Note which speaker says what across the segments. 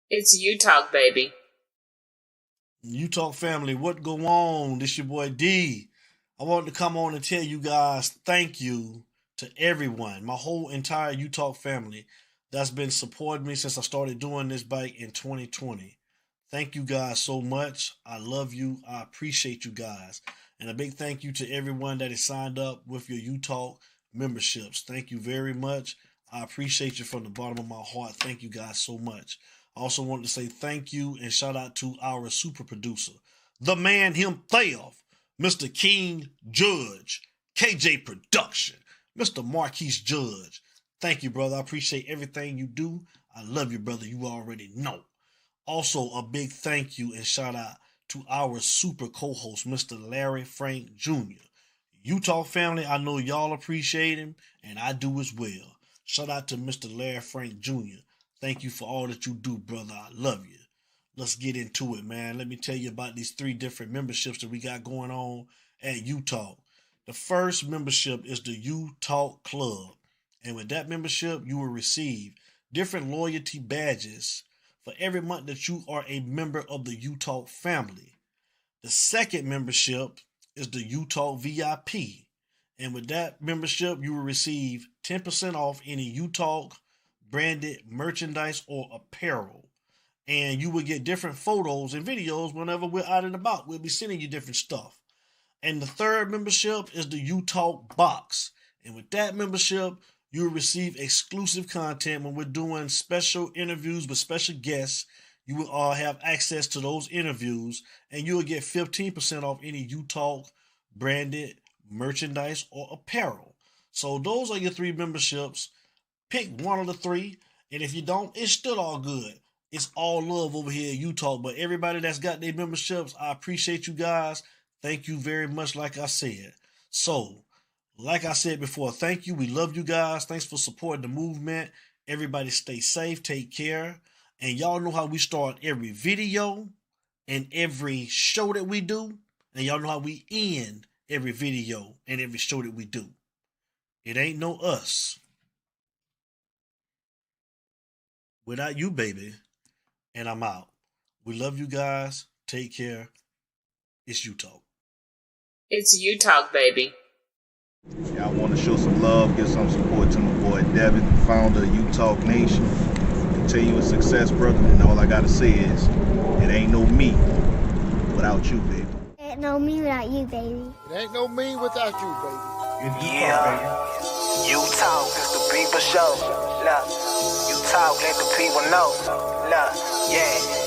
Speaker 1: It's you talk, baby.
Speaker 2: You Talk family, what go on? This your boy D. I wanted to come on and tell you guys thank you to everyone, my whole entire You Talk family that's been supporting me since I started doing this back in 2020. Thank you guys so much. I love you. I appreciate you guys. And a big thank you to everyone that is signed up with your You Talk memberships. Thank you very much. I appreciate you from the bottom of my heart. Thank you guys so much. I also wanted to say thank you and shout out to our super producer, the man himself, Mr. King Judge, KJ Production, Mr. Marquise Judge. Thank you, brother. I appreciate everything you do. I love you, brother. You already know. Also, a big thank you and shout out to our super co-host, Mr. Larry Frank Jr. You Talk family, I know y'all appreciate him, and I do as well. Shout out to Mr. Larry Frank Jr. Thank you for all that you do, brother. I love you. Let's get into it, man. Let me tell you about these 3 different memberships that we got going on at You Talk. The first membership is the You Talk Club. And with that membership, you will receive different loyalty badges for every month that you are a member of the You Talk family. The second membership is the You Talk VIP. And with that membership, you will receive 10% off any You Talk branded merchandise or apparel. And you will get different photos and videos whenever we're out and about. We'll be sending you different stuff. And the third membership is the You Talk Box. And with that membership, you will receive exclusive content when we're doing special interviews with special guests. You will all have access to those interviews, and you will get 15% off any You Talk branded merchandise or apparel. So those are your 3 memberships. Pick one of the 3, and if you don't, it's still all good. It's all love over here at You Talk, but everybody that's got their memberships, I appreciate you guys. Thank you very much, like I said. So, like I said before, thank you. We love you guys. Thanks for supporting the movement. Everybody stay safe, take care. And y'all know how we start every video and every show that we do. And y'all know how we end every video and every show that we do. It ain't no us without you, baby. And I'm out. We love you guys. Take care. It's You Talk.
Speaker 1: It's you talk, baby.
Speaker 3: Y'all want to show some love, give some support to my boy Devin, founder of You Talk Nation. Continuous success, brother. And all I got to say is, it ain't no me without you, baby.
Speaker 4: Ain't no me without you, baby.
Speaker 5: It ain't no me without you, baby.
Speaker 6: Yeah, you talk, it's the people show. Look, you talk, let the people know. Look, yeah.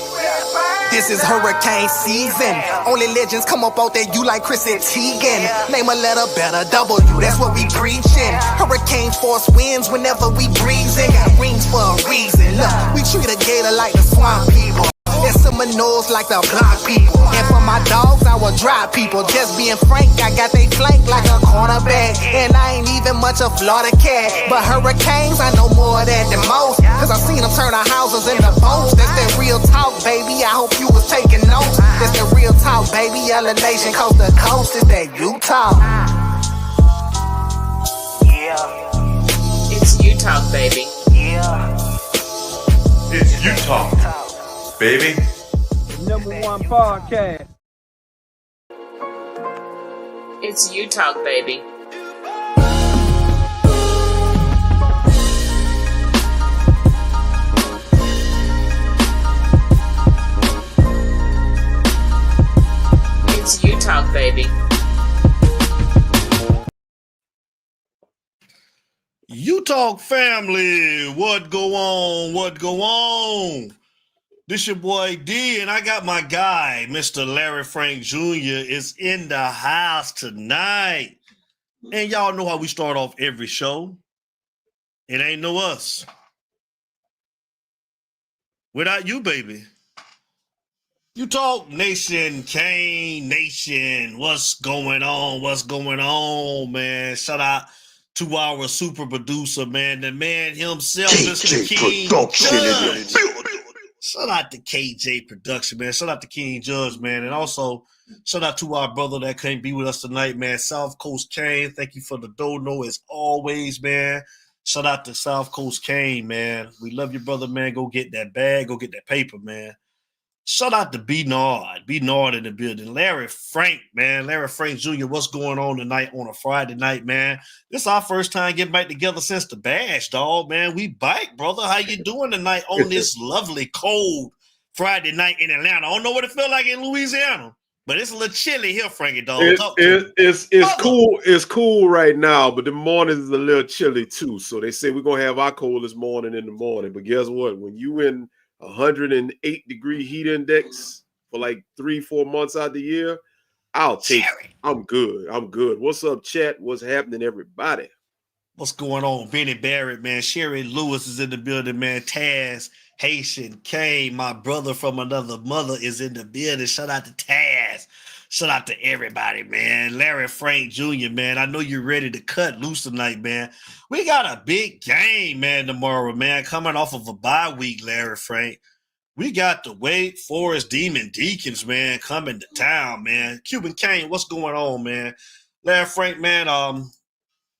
Speaker 6: This is hurricane season. Only legends come up out there, you like Chris and Teigen. Name a letter better, W, that's what we preaching. Hurricane force winds whenever we breezing. Got rings for a reason. Look, we treat a gator like the swamp people. And some nose like the block people. And for my dogs, I will drive people. Just being frank, I got they flank like a cornerback. And I ain't even much a Florida cat. But hurricanes, I know more of that than most. Cause I seen them turn our houses into boats. That's that real talk, baby. I hope you was taking notes. That's the real talk, baby. Yellow Nation, coast to coast. Is that you talk? Yeah.
Speaker 1: It's you talk, baby.
Speaker 6: Yeah.
Speaker 7: It's You Talk, baby.
Speaker 8: #1 podcast.
Speaker 1: It's you talk, baby. It's you talk, baby.
Speaker 2: You Talk family, what go on? What go on? This your boy D, and I got my guy, Mr. Larry Frank Jr. is in the house tonight. And y'all know how we start off every show. It ain't no us without you, baby. You Talk Nation, Kane Nation, what's going on? What's going on, man? Shout out to our super producer, man, the man himself, Mr. King Judge. Shout out to KJ Production, man. Shout out to King Judge, man. And also, shout out to our brother that can't be with us tonight, man. South Coast Kane, thank you for the dono as always, man. Shout out to South Coast Kane, man. We love your brother, man. Go get that bag. Go get that paper, man. Shout out to B Nard. B Nard in the building. Larry Frank, man. Larry Frank Jr., what's going on tonight on a Friday night, man? This is our first time getting back together since the bash, dog, man. We bike, brother. How you doing tonight on this lovely, cold Friday night in Atlanta? I don't know what it felt like in Louisiana, but it's a little chilly here, Frankie, dog.
Speaker 9: It's cool. It's cool right now, but the morning is a little chilly too. So they say we're gonna have our coldest morning in the morning. But guess what? When you in 108-degree heat index for like 3-4 months out the year, I'll take it. I'm good. What's up, chat? What's happening, everybody?
Speaker 2: What's going on? Benny Barrett, man. Sherry Lewis is in the building, man. Taz, Haitian, K, my brother from another mother is in the building. Shout out to Taz. Shout out to everybody, man. Larry Frank Jr., man. I know you're ready to cut loose tonight, man. We got a big game, man, tomorrow, man. Coming off of a bye week, Larry Frank. We got the Wake Forest Demon Deacons, man, coming to town, man. Cuban Kane, what's going on, man? Larry Frank, man,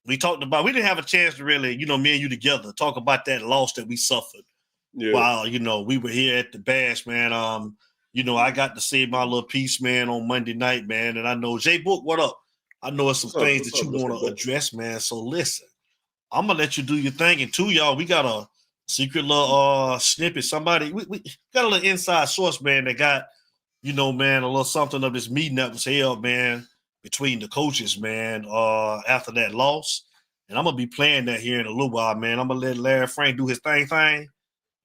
Speaker 2: we talked about, we didn't have a chance to really, me and you together, talk about that loss that we suffered while, we were here at the bash, man. I got to say my little piece, man, on Monday night, man. And I know, J Book, what up? I know it's some things that you want to address, man. So listen, I'm going to let you do your thing. And two, y'all, we got a secret little snippet. Somebody, we got a little inside source, man, that got, man, a little something of this meeting that was held, man, between the coaches, man, after that loss. And I'm going to be playing that here in a little while, man. I'm going to let Larry Frank do his thing.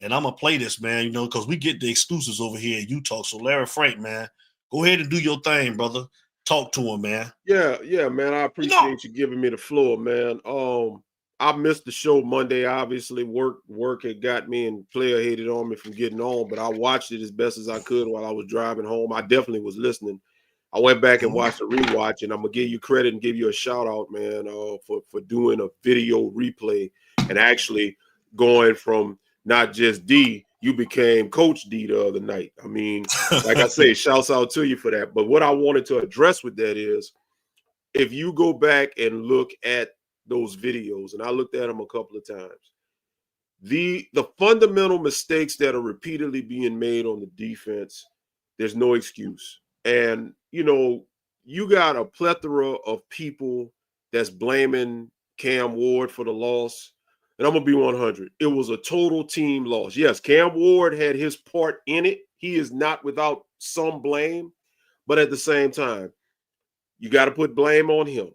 Speaker 2: And I'm going to play this, man, because we get the exclusives over here at Utah. So, Larry Frank, man, go ahead and do your thing, brother. Talk to him, man.
Speaker 9: Yeah, man. I appreciate you giving me the floor, man. I missed the show Monday. Obviously, work had got me and player hated on me from getting on, but I watched it as best as I could while I was driving home. I definitely was listening. I went back and watched the rewatch, and I'm gonna give you credit and give you a shout out, man, for doing a video replay and actually going from not just D, you became Coach D the other night. I mean, like I say, shouts out to you for that. But what I wanted to address with that is, if you go back and look at those videos, and I looked at them a couple of times, the fundamental mistakes that are repeatedly being made on the defense, there's no excuse. And, you got a plethora of people that's blaming Cam Ward for the loss. And I'm going to be 100. It was a total team loss. Yes, Cam Ward had his part in it. He is not without some blame. But at the same time, you got to put blame on him.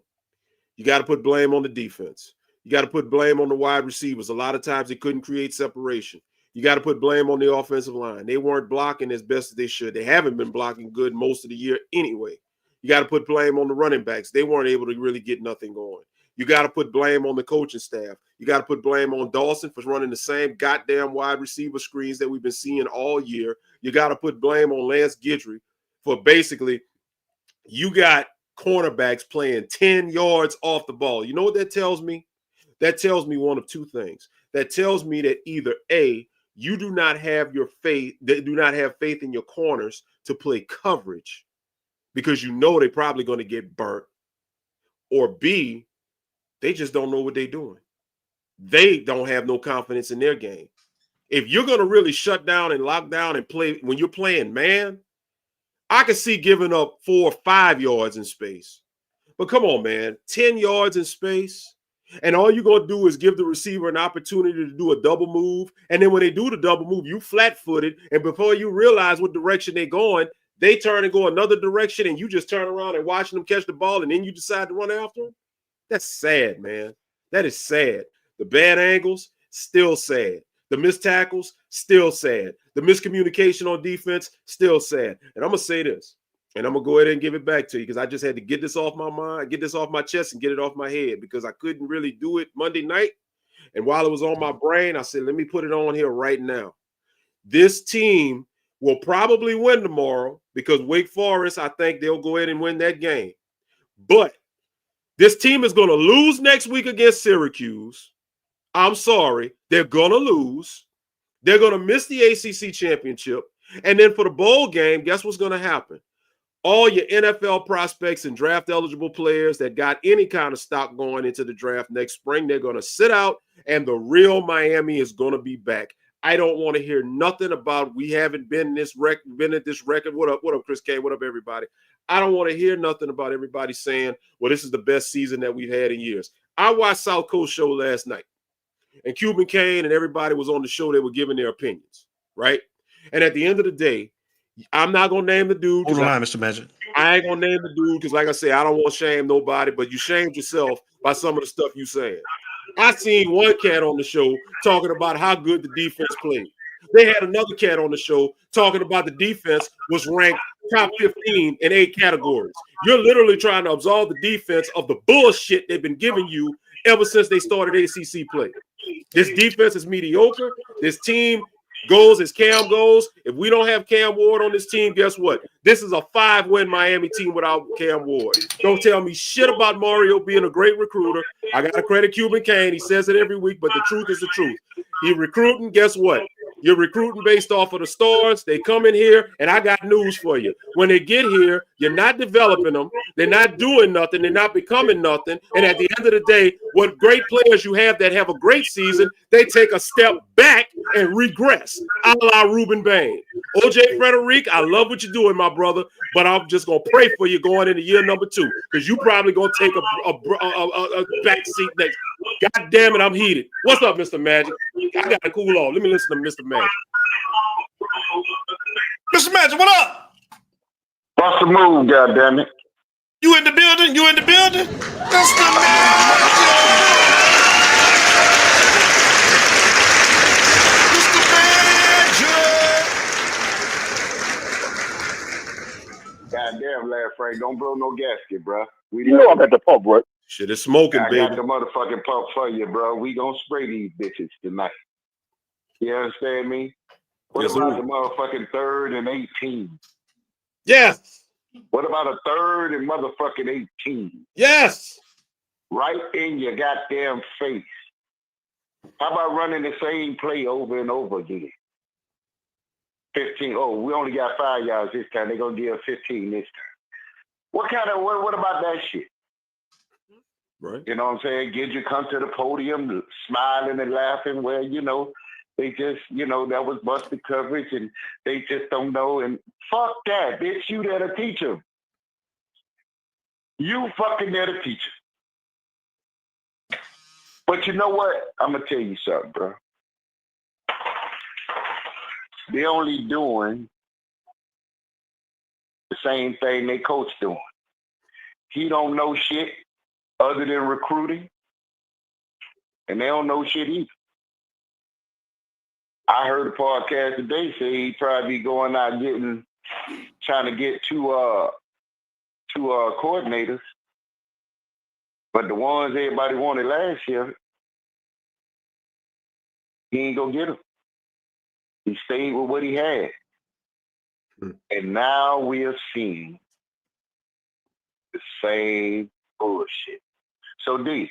Speaker 9: You got to put blame on the defense. You got to put blame on the wide receivers. A lot of times they couldn't create separation. You got to put blame on the offensive line. They weren't blocking as best as they should. They haven't been blocking good most of the year anyway. You got to put blame on the running backs. They weren't able to really get nothing going. You got to put blame on the coaching staff. You got to put blame on Dawson for running the same goddamn wide receiver screens that we've been seeing all year. You got to put blame on Lance Guidry for basically, you got cornerbacks playing 10 yards off the ball. You know what that tells me? That tells me one of two things. That tells me that either A, you do not have faith in your corners to play coverage because they're probably going to get burnt, or B, they just don't know what they're doing. They don't have no confidence in their game. If you're going to really shut down and lock down and play when you're playing man, I can see giving up 4 or 5 yards in space. But come on, man, 10 yards in space, and all you're going to do is give the receiver an opportunity to do a double move. And then when they do the double move, you flat-footed, and before you realize what direction they're going, they turn and go another direction, and you just turn around and watching them catch the ball, and then you decide to run after them. That's sad, man. That is sad. The bad angles, still sad. The missed tackles, still sad. The miscommunication on defense, still sad. And I'm going to say this, and I'm going to go ahead and give it back to you because I just had to get this off my mind, get this off my chest, and get it off my head because I couldn't really do it Monday night. And while it was on my brain, I said, let me put it on here right now. This team will probably win tomorrow because Wake Forest, I think they'll go ahead and win that game. But this team is going to lose next week against Syracuse. I'm sorry. They're going to lose. They're going to miss the ACC championship. And then for the bowl game, guess what's going to happen? all your NFL prospects and draft eligible players that got any kind of stock going into the draft next spring, they're going to sit out, and the real Miami is going to be back. I don't want to hear nothing about we haven't been at this record. What up, Chris K? What up, everybody? I don't want to hear nothing about everybody saying, well, this is the best season that we've had in years. I watched South Coast show last night, and Cuban Kane and everybody was on the show. They were giving their opinions, right? And at the end of the day, I'm not going to name the dude.
Speaker 2: Hold on, Mr. Magic.
Speaker 9: I ain't going to name the dude because, like I say, I don't want to shame nobody, but you shamed yourself by some of the stuff you saying. I seen one cat on the show talking about how good the defense played. They had another cat on the show talking about the defense was ranked top 15 in 8 categories. You're literally trying to absolve the defense of the bullshit they've been giving you ever since they started ACC play. This defense is mediocre. This team goes as Cam goes. If we don't have Cam Ward on this team, guess what? This is a 5-win Miami team without Cam Ward. Don't tell me shit about Mario being a great recruiter. I got to credit Cuban Kane. He says it every week, but the truth is the truth. He recruiting, guess what? You're recruiting based off of the stars. They come in here, and I got news for you. When they get here, you're not developing them. They're not doing nothing. They're not becoming nothing. And at the end of the day, what great players you have that have a great season, they take a step back and regress, a la Ruben Bain. OJ Frederick, I love what you're doing, my brother, but I'm just going to pray for you going into year number 2 because you probably going to take a back seat next. God damn it, I'm heated. What's up, Mr. Magic? I got to cool off. Let me listen to Mr. Magic.
Speaker 2: Mr. Magic, what up?
Speaker 10: What's the move, goddammit?
Speaker 2: You in the building? You in the building? Mr. Magic!
Speaker 10: Goddamn, Larry Frank, don't blow no gasket, bro.
Speaker 5: You know I'm at the pump, bro.
Speaker 9: Shit is smoking,
Speaker 10: I
Speaker 9: baby.
Speaker 10: got the motherfucking pump for you, bro. We gonna spray these bitches tonight. You understand me? What
Speaker 9: Yes,
Speaker 10: about
Speaker 9: sir.
Speaker 10: the motherfucking 3rd and 18?
Speaker 9: Yes.
Speaker 10: What about a 3rd and motherfucking 18?
Speaker 9: Yes.
Speaker 10: Right in your goddamn face. How about running the same play over and over again? 15. Oh, we only got 5 yards this time. They're gonna give us 15 this time. What about that shit?
Speaker 9: Right.
Speaker 10: You know what I'm saying? Get you come to the podium smiling and laughing. Well, you know, they just, you know, that was busted coverage and they just don't know. And fuck that, bitch. You there to teach them. You fucking there to teach them. But you know what? I'm going to tell you something, bro. They're only doing the same thing they coach doing. He don't know shit other than recruiting, and they don't know shit either. I heard a podcast today say he probably be going out trying to get two coordinators, but the ones everybody wanted last year, he ain't gonna get them. He stayed with what he had, and now we are seeing the same bullshit. So D,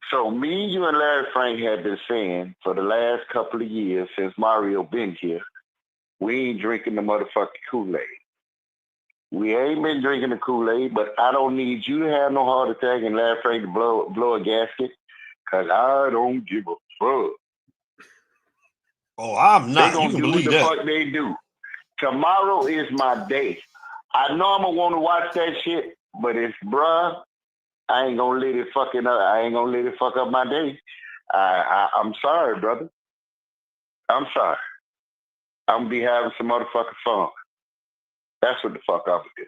Speaker 10: so me, you, and Larry Frank have been saying for the last couple of years since Mario been here, we ain't drinking the motherfucking Kool-Aid. We ain't been drinking the Kool-Aid, but I don't need you to have no heart attack and Larry Frank to blow a gasket, because I don't give a fuck.
Speaker 2: Oh, I'm not.
Speaker 10: They gonna do what the fuck they do. Tomorrow is my day. I know I'm gonna want to watch that shit, but it's bruh, I ain't gonna let it fuck up my day. I'm sorry, brother. I'm sorry. I'm gonna be having some motherfucking fun. That's what the fuck I'm gonna do.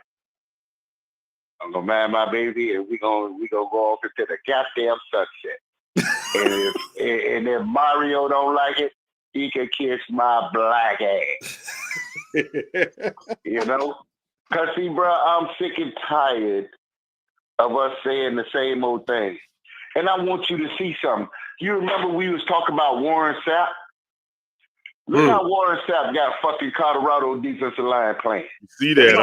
Speaker 10: I'm gonna mind my baby, and we gonna go off into the goddamn sunset. and if Mario don't like it, he can kiss my black ass. You know? Because, see, bro, I'm sick and tired of us saying the same old thing. And I want you to see something. You remember we was talking about Warren Sapp? Look how Warren Sapp got fucking Colorado defensive line playing.
Speaker 9: See that,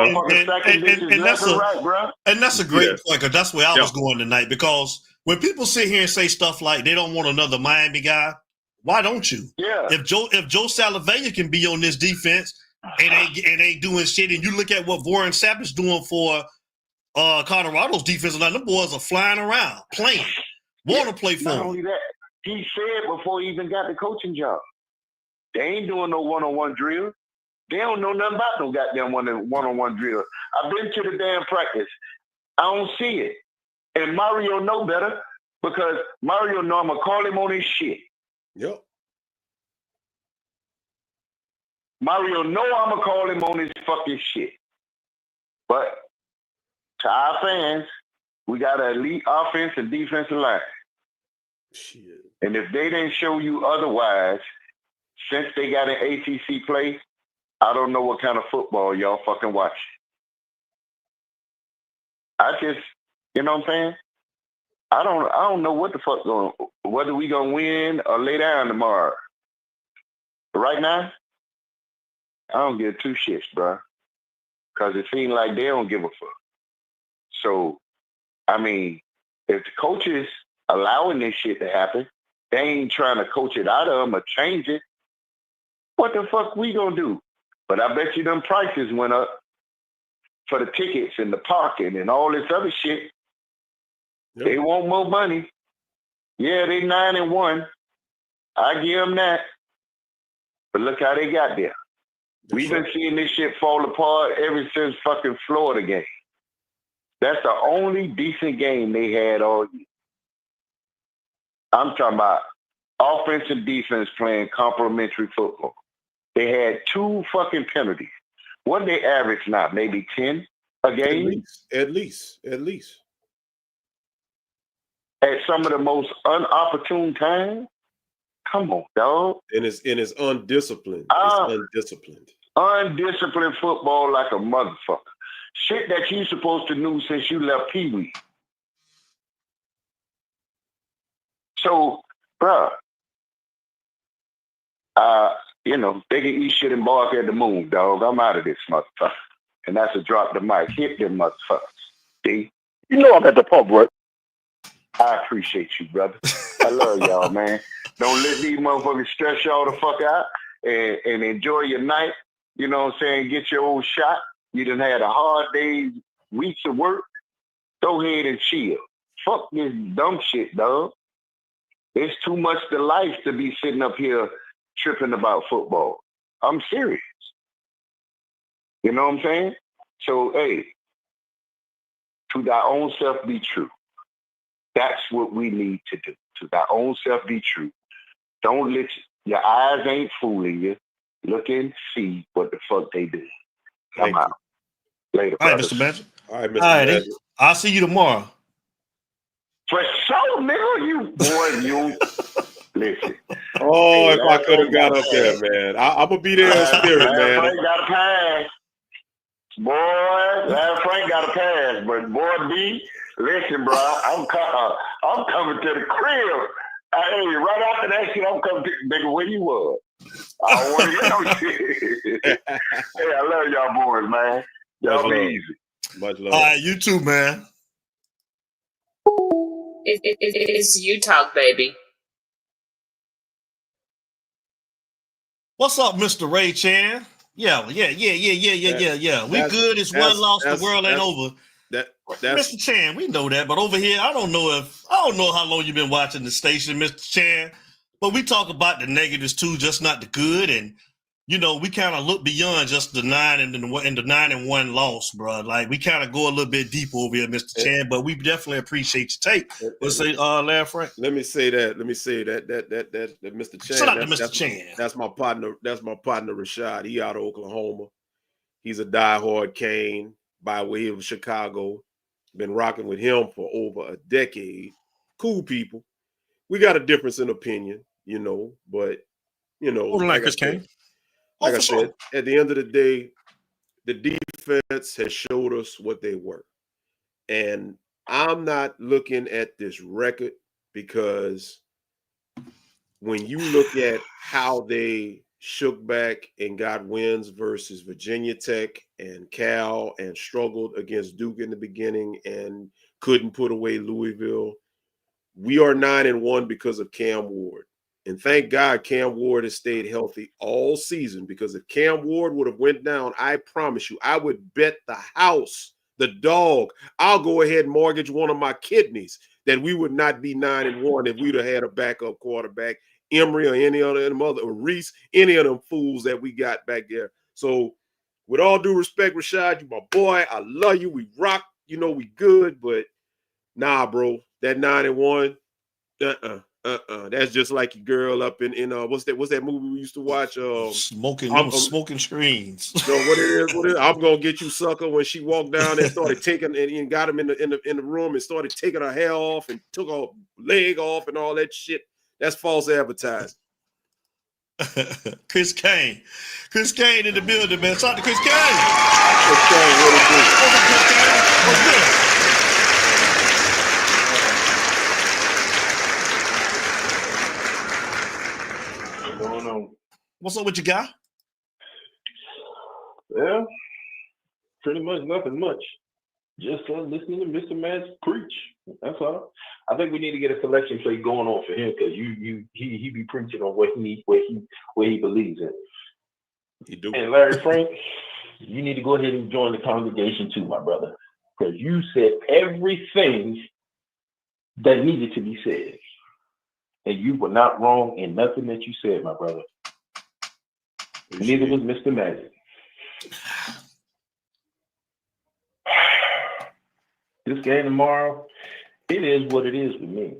Speaker 2: and that's a great point, because that's where I was going tonight. Because when people sit here and say stuff like they don't want another Miami guy, why don't you?
Speaker 10: Yeah.
Speaker 2: If Joe Salavea can be on this defense, and ain't doing shit. And you look at what Warren Sapp is doing for Colorado's defensive line. Them boys are flying around, playing, want to play for
Speaker 10: Not
Speaker 2: him.
Speaker 10: only that, he said before he even got the coaching job, they ain't doing no one-on-one drill. They don't know nothing about no goddamn one-on-one drill. I've been to the damn practice. I don't see it. And Mario know better because Mario know I'm going to call him on his shit.
Speaker 9: Yep.
Speaker 10: Mario know I'm going to call him on his fucking shit. But to our fans, we got an elite offense and defensive line.
Speaker 9: Shit.
Speaker 10: And if they didn't show you otherwise, since they got an ACC play, I don't know what kind of football y'all fucking watch. I just, you know what I'm saying? I don't know what the fuck going, whether we gonna win or lay down tomorrow. But right now, I don't give two shits, bro. Cause it seems like they don't give a fuck. So, I mean, if the coaches allowing this shit to happen, they ain't trying to coach it out of them or change it. What the fuck we gonna do? But I bet you them prices went up for the tickets and the parking and all this other shit. Yep. They want more money. Yeah, they 9-1. I give them that. But look how they got there. We've been seeing this shit fall apart ever since fucking Florida game. That's the only decent game they had all year. I'm talking about offense and defense playing complementary football. They had 2 fucking penalties. What they average now? Maybe 10 a game?
Speaker 9: At least.
Speaker 10: At some of the most unopportune times? Come on, dog.
Speaker 9: And it's undisciplined. It's undisciplined.
Speaker 10: Undisciplined football like a motherfucker. Shit that you supposed to know since you left Pee Wee. So, bruh, you know, they can eat shit and bark at the moon, dog. I'm out of this motherfucker. And that's a drop the mic. Hit them motherfuckers. See? You know I'm at the pub, bro. I appreciate you, brother. I love y'all, man. Don't let these motherfuckers stress y'all the fuck out and enjoy your night. You know what I'm saying? Get your old shot. You done had a hard day, weeks of work. Go ahead and chill. Fuck this dumb shit, dog. It's too much to life to be sitting up here tripping about football. I'm serious. You know what I'm saying? So, hey, to thy own self be true. That's what we need to do. To thy own self be true. Don't let your eyes ain't fooling you. Look and see what the fuck they do. Come out. Later,
Speaker 2: all right,
Speaker 10: brothers.
Speaker 2: Mr. Magic.
Speaker 9: All right, Mr. Magic.
Speaker 2: I'll see you tomorrow.
Speaker 10: For sure, nigga. You listen.
Speaker 9: Oh, if I could have got up there, man. I'm gonna be there in spirit, man.
Speaker 10: Frank got a pass. Boy, Larry Frank got a pass. But boy, B, listen, bro, I'm coming to the crib. Hey, right after that shit, I'm coming to nigga where you was. I don't want to get no shit. Hey, I love y'all boys, man. Y'all be easy.
Speaker 9: Much love.
Speaker 2: All right, you too, man.
Speaker 1: It's you talk, baby.
Speaker 2: What's up, Mr. Ray Chan? Yeah. We good. It's one loss. The world ain't over.
Speaker 9: That's
Speaker 2: Mr. Chan, we know that, but over here, I don't know how long you've been watching the station, Mr. Chan. But we talk about the negatives too, just not the good. And you know, we kind of look beyond just the 9-1 loss, bro. Like we kind of go a little bit deeper over here, Mr. Chan. But we definitely appreciate your take. Let's say, Larry Frank.
Speaker 9: Let me say that Mr. Chan.
Speaker 2: Shout out to Mr. Chan.
Speaker 9: That's my partner. That's my partner, Rashad. He out of Oklahoma. He's a diehard Cane by way of Chicago. Been rocking with him for over a decade. Cool people. We got a difference in opinion, you know, but you know, like I said, at the end of the day, the defense has showed us what they were. And I'm not looking at this record because when you look at how they shook back and got wins versus Virginia Tech and Cal and struggled against Duke in the beginning and couldn't put away Louisville, we are 9-1 because of Cam Ward. And thank God Cam Ward has stayed healthy all season, because if Cam Ward would have went down, I promise you, I would bet the house, the dog, I'll go ahead and mortgage one of my kidneys that we would not be 9-1 if we'd have had a backup quarterback, Emory or any other them other, or Reese, any of them fools that we got back there. So with all due respect, Rashad, you my boy. I love you. We rock. You know we good, but nah, bro. That 9-1, that's just like your girl up in what's that movie we used to watch?
Speaker 2: Smoking screens.
Speaker 9: No, what it is? I'm gonna get you, sucker. When she walked down and started taking and got him in the room and started taking her hair off and took her leg off and all that shit. That's false advertising.
Speaker 2: Chris Kane in the building, man. Talk to Chris Kane.
Speaker 9: Chris Kane, what it do?
Speaker 2: What's up, Chris Kane? What's good?
Speaker 11: Going on?
Speaker 2: What's up with you, guy?
Speaker 11: Well, pretty much nothing much. Just listening to Mr. Mads preach. That's all. I think we need to get a selection play going on for him, because he be preaching on what he believes in.
Speaker 9: You do.
Speaker 11: And Larry Frank, you need to go ahead and join the congregation too, my brother, because you said everything that needed to be said, and you were not wrong in nothing that you said, my brother. Neither was Mr. Magic. This game tomorrow, it is what it is with me.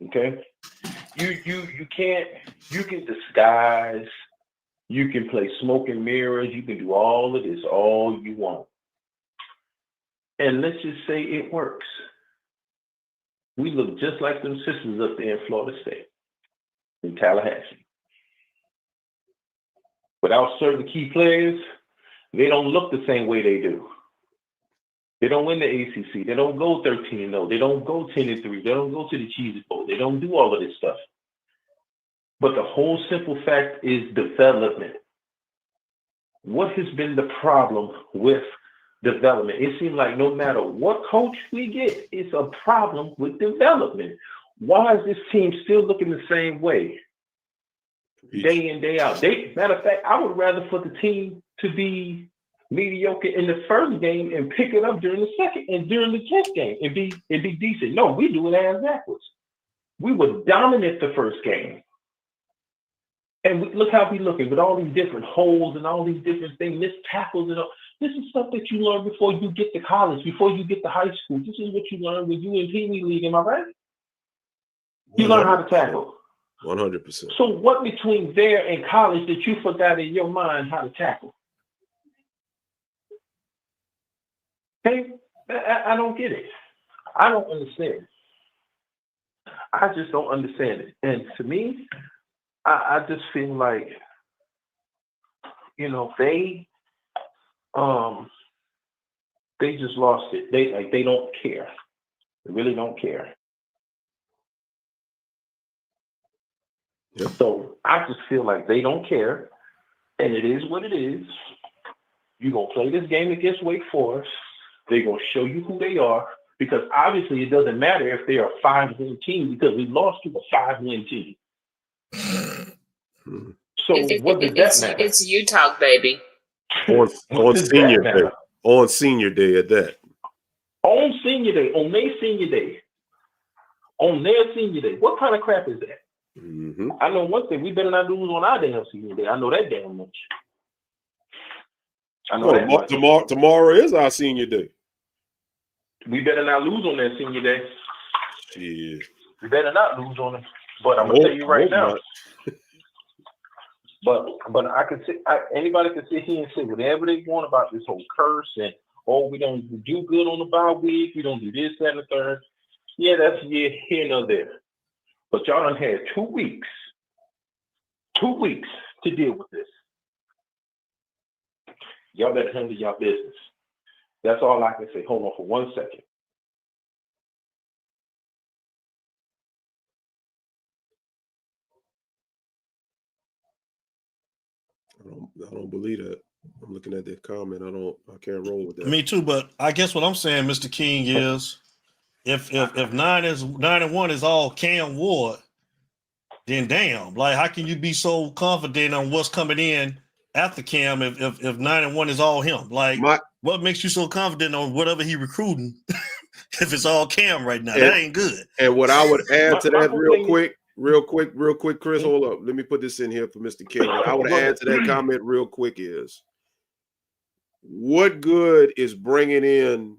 Speaker 11: Okay? You can disguise, you can play smoke and mirrors, you can do all of this all you want. And let's just say it works. We look just like them sisters up there in Florida State, in Tallahassee. Without certain key players, they don't look the same way they do. They don't win the ACC. They don't go 13-0. They don't go 10-3. They don't go to the Cheez-It Bowl. They don't do all of this stuff. But the whole simple fact is development. What has been the problem with development? It seems like no matter what coach we get, it's a problem with development. Why is this team still looking the same way? Day in, day out. Matter of fact, I would rather for the team to be mediocre in the first game and pick it up during the second and during the 10th game and be decent. No, we do it ass backwards. We were dominant the first game. And look how we looking with all these different holes and all these different things, missed tackles and all. This is stuff that you learn before you get to college, before you get to high school. This is what you learn when you in Pee Wee League, am I right? You learn how to tackle.
Speaker 9: 100%.
Speaker 11: So what between there and college that you forgot in your mind how to tackle? Okay, I don't get it. I don't understand. I just don't understand it. And to me, I just feel like, they just lost it. They don't care. They really don't care.
Speaker 9: Yep.
Speaker 11: So I just feel like they don't care, and it is what it is. You're gonna play this game against Wake Forest. They're gonna show you who they are, because obviously it doesn't matter if they are a 5-win team, because we lost to a 5-win team. So what does that matter?
Speaker 1: It's Utah, baby.
Speaker 9: On senior day. On senior day at that.
Speaker 11: On senior day, on their senior day. On their senior day. What kind of crap is that?
Speaker 9: Mm-hmm.
Speaker 11: I know one thing, we better not lose on our damn senior day. I know that damn much. I know that much.
Speaker 9: Tomorrow is our senior day.
Speaker 11: We better not lose on that senior day.
Speaker 9: Yeah.
Speaker 11: We better not lose on it. But I'm gonna tell you right now. But I can see anybody can sit here and say whatever they want about this whole curse and we don't do good on the bye week, we don't do this, that, and the third. Yeah, that's here and there. But y'all done had 2 weeks to deal with this. Y'all better handle your business. That's all I can say. Hold on for 1 second.
Speaker 9: I don't believe that. I'm looking at that comment. I can't roll with that.
Speaker 2: Me too, but I guess what I'm saying, Mr. King, is if 9-1 is all Cam Ward, then damn, like how can you be so confident on what's coming in after Cam if 9-1 is all him? Like what makes you so confident on whatever he recruiting if it's all Cam right now? That ain't good.
Speaker 9: And what I would add to that real quick, Chris, hold up. Let me put this in here for Mr. King. What I would add to that comment real quick is what good is bringing in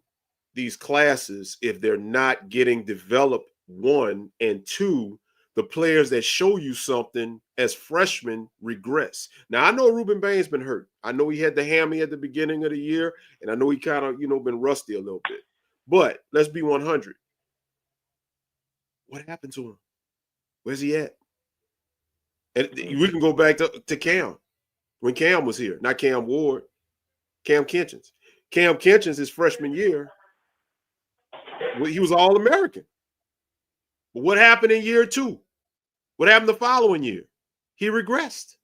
Speaker 9: these classes if they're not getting developed, one, and two, the players that show you something as freshmen regress. Now, I know Ruben Bain's been hurt. I know he had the hammy at the beginning of the year, and I know he kind of, been rusty a little bit. But let's be 100. What happened to him? Where's he at? And we can go back to Cam. When Cam was here, not Cam Ward, Cam Kinchins. Cam Kinchins, his freshman year, he was All-American. But what happened in year two? What happened the following year? He regressed.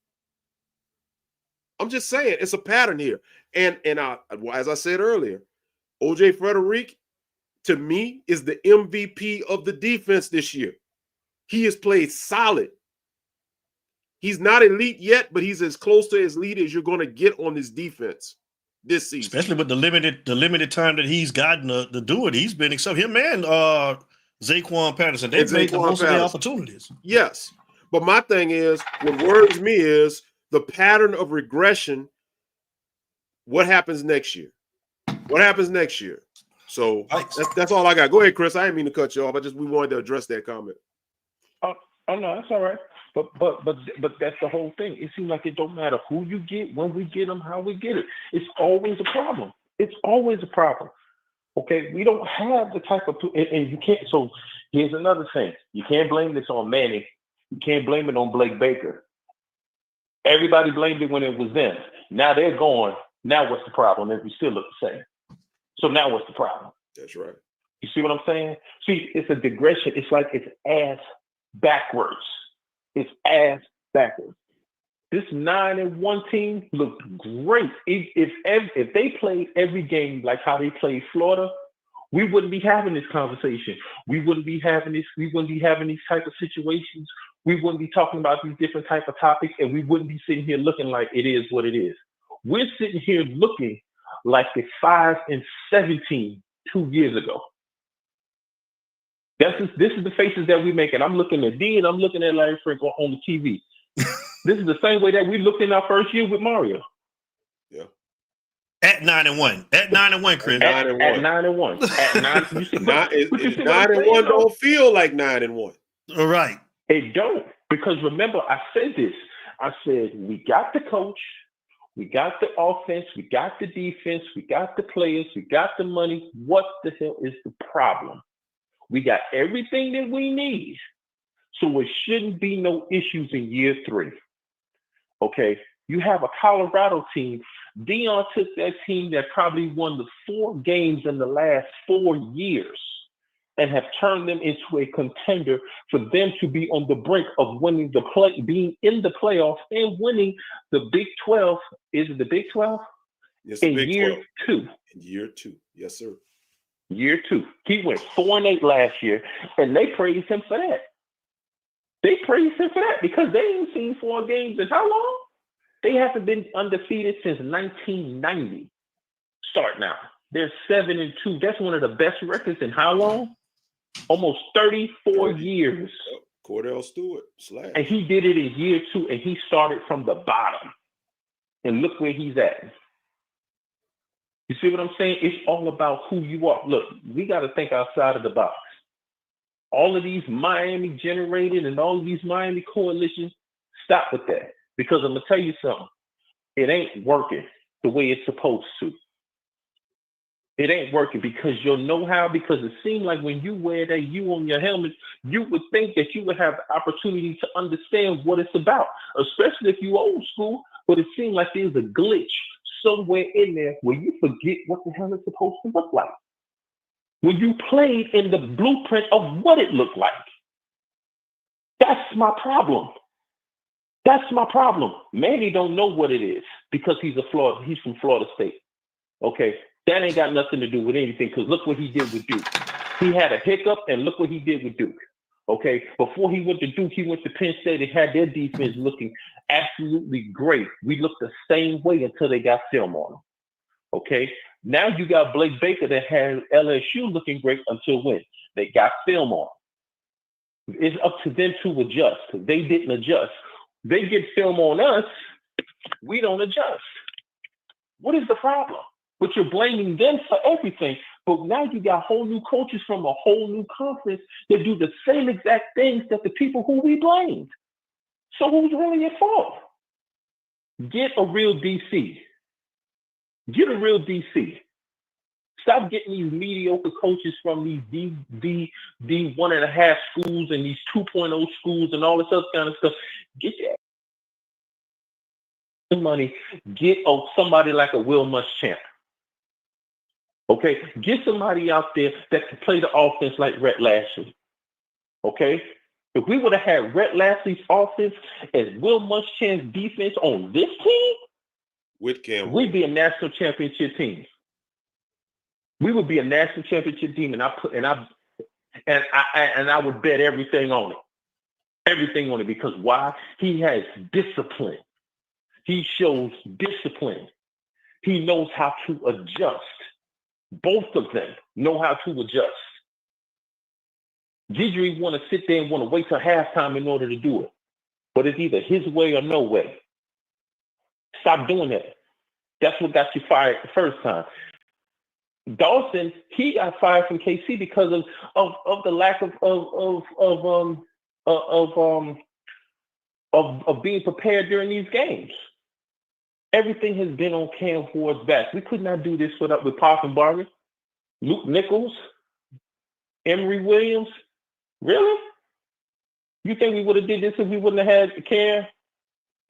Speaker 9: I'm just saying, it's a pattern here. And as I said earlier, O.J. Frederick, to me, is the MVP of the defense this year. He has played solid. He's not elite yet, but he's as close to as elite as you're going to get on this defense this season.
Speaker 2: Especially with the limited time that he's gotten to do it. He's been, except him and Zaquan Patterson. They've made the most of their opportunities.
Speaker 9: Yes. But my thing is, what worries me is the pattern of regression. What happens next year? What happens next year? So that's all I got. Go ahead, Chris. I didn't mean to cut you off. We wanted to address that comment.
Speaker 11: Oh no, that's all right. But that's the whole thing. It seems like it don't matter who you get, when we get them, how we get it. It's always a problem. It's always a problem. Okay, we don't have the type of and you can't. So here's another thing. You can't blame this on Manning. You can't blame it on Blake Baker. Everybody blamed it when it was them. Now they're gone. Now what's the problem? If we still look the same. So now what's the problem?
Speaker 9: That's right.
Speaker 11: You see what I'm saying? See, it's a digression. It's like it's ass backwards. It's ass backwards. This 9-1 team looked great. If they played every game like how they played Florida, we wouldn't be having this conversation. We wouldn't be having this. We wouldn't be having these type of situations. We wouldn't be talking about these different type of topics, and we wouldn't be sitting here looking like it is what it is. We're sitting here looking like the 5-17 2 years ago. This is the faces that we make, and I'm looking at D and I'm looking at Larry Frank on the TV. This is the same way that we looked in our first year with Mario.
Speaker 9: Yeah.
Speaker 2: At 9-1. At 9-1, Chris.
Speaker 11: At 9-1. At 9.
Speaker 9: 9-1 don't feel like 9-1.
Speaker 2: All right.
Speaker 11: It don't, because remember, I said this. I said we got the coach, we got the offense, we got the defense, we got the players, we got the money. What the hell is the problem? We got everything that we need. So it shouldn't be no issues in year 3. Okay. You have a Colorado team. Dion took that team that probably won the 4 games in the last 4 years and have turned them into a contender for them to be on the brink of winning being in the playoffs and winning the Big 12. Is it the Big 12?
Speaker 9: Yes,
Speaker 11: in
Speaker 9: Big
Speaker 11: year
Speaker 9: 12.
Speaker 11: 2.
Speaker 9: In year 2. Yes, sir.
Speaker 11: Year 2. He went 4-8 last year, and they praised him for that. They praised him for that because they ain't seen 4 games in how long? They haven't been undefeated since 1990. Start now. They're 7-2. That's one of the best records in how long? Almost 34 years.
Speaker 9: Cordell Stewart.
Speaker 11: And he did it in year 2, and he started from the bottom. And look where he's at. You see what I'm saying? It's all about who you are. Look, we got to think outside of the box. All of these Miami generated and all of these Miami coalitions, stop with that. Because I'm going to tell you something. It ain't working the way it's supposed to. It ain't working because you'll know how, because it seems like when you wear that U on your helmet, you would think that you would have the opportunity to understand what it's about, especially if you're old school, but it seems like there's a glitch somewhere in there where you forget what the hell it's supposed to look like. When you played in the blueprint of what it looked like. That's my problem. That's my problem. Manny don't know what it is because he's from Florida State. Okay. That ain't got nothing to do with anything because look what he did with Duke. He had a hiccup and look what he did with Duke. Okay, before he went to Duke, he went to Penn State and had their defense looking absolutely great. We looked the same way until they got film on them. Okay, now you got Blake Baker that had LSU looking great until when they got film on them. It's up to them to adjust. They didn't adjust. They get film on us, we don't adjust. What is the problem? But you're blaming them for everything. But now you got whole new coaches from a whole new conference that do the same exact things that the people who we blamed. So who's really at fault? Get a real DC. Get a real DC. Stop getting these mediocre coaches from these D 1.5 schools and these 2.0 schools and all this other kind of stuff. Get your money. Get somebody like a Will Muschamp. Okay, get somebody out there that can play the offense like Rhett Lashlee. Okay, if we would have had Rhett Lashlee's offense and Will Muschamp's defense on this team, we'd be a national championship team. We would be a national championship team, and I would bet everything on it, because why? He has discipline. He shows discipline. He knows how to adjust. Both of them know how to adjust. Gidry want to sit there and want to wait till halftime in order to do it. But it's either his way or no way. Stop doing that. That's what got you fired the first time. Dawson, he got fired from KC because of the lack of being prepared during these games. Everything has been on Cam Ford's back. We could not do this with Poffenbarger, Luke Nichols, Emory Williams. Really? You think we would have did this if we wouldn't have had Cam?
Speaker 9: Of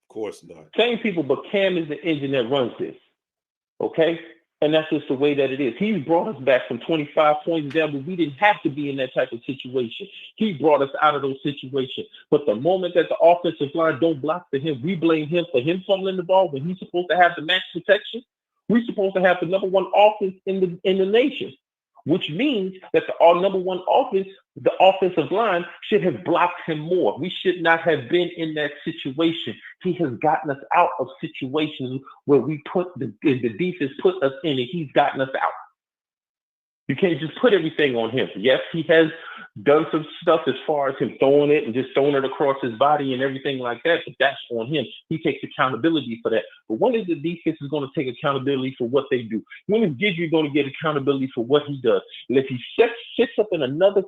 Speaker 9: course not.
Speaker 11: Same people, but Cam is the engine that runs this. Okay? And that's just the way that it is. He's brought us back from 25 points down, but we didn't have to be in that type of situation. He brought us out of those situations. But the moment that the offensive line don't block for him, we blame him for him fumbling the ball when he's supposed to have the max protection. We're supposed to have the number one offense in the nation, which means that our number one offense, the offensive line, should have blocked him more. We should not have been in that situation. He has gotten us out of situations where we put the defense put us in, and he's gotten us out. You can't just put everything on him. Yes, he has done some stuff as far as him throwing it and just throwing it across his body and everything like that, but that's on him. He takes accountability for that. But when is the defense is going to take accountability for what they do? When is Gidry going to get accountability for what he does? And if he sits up in another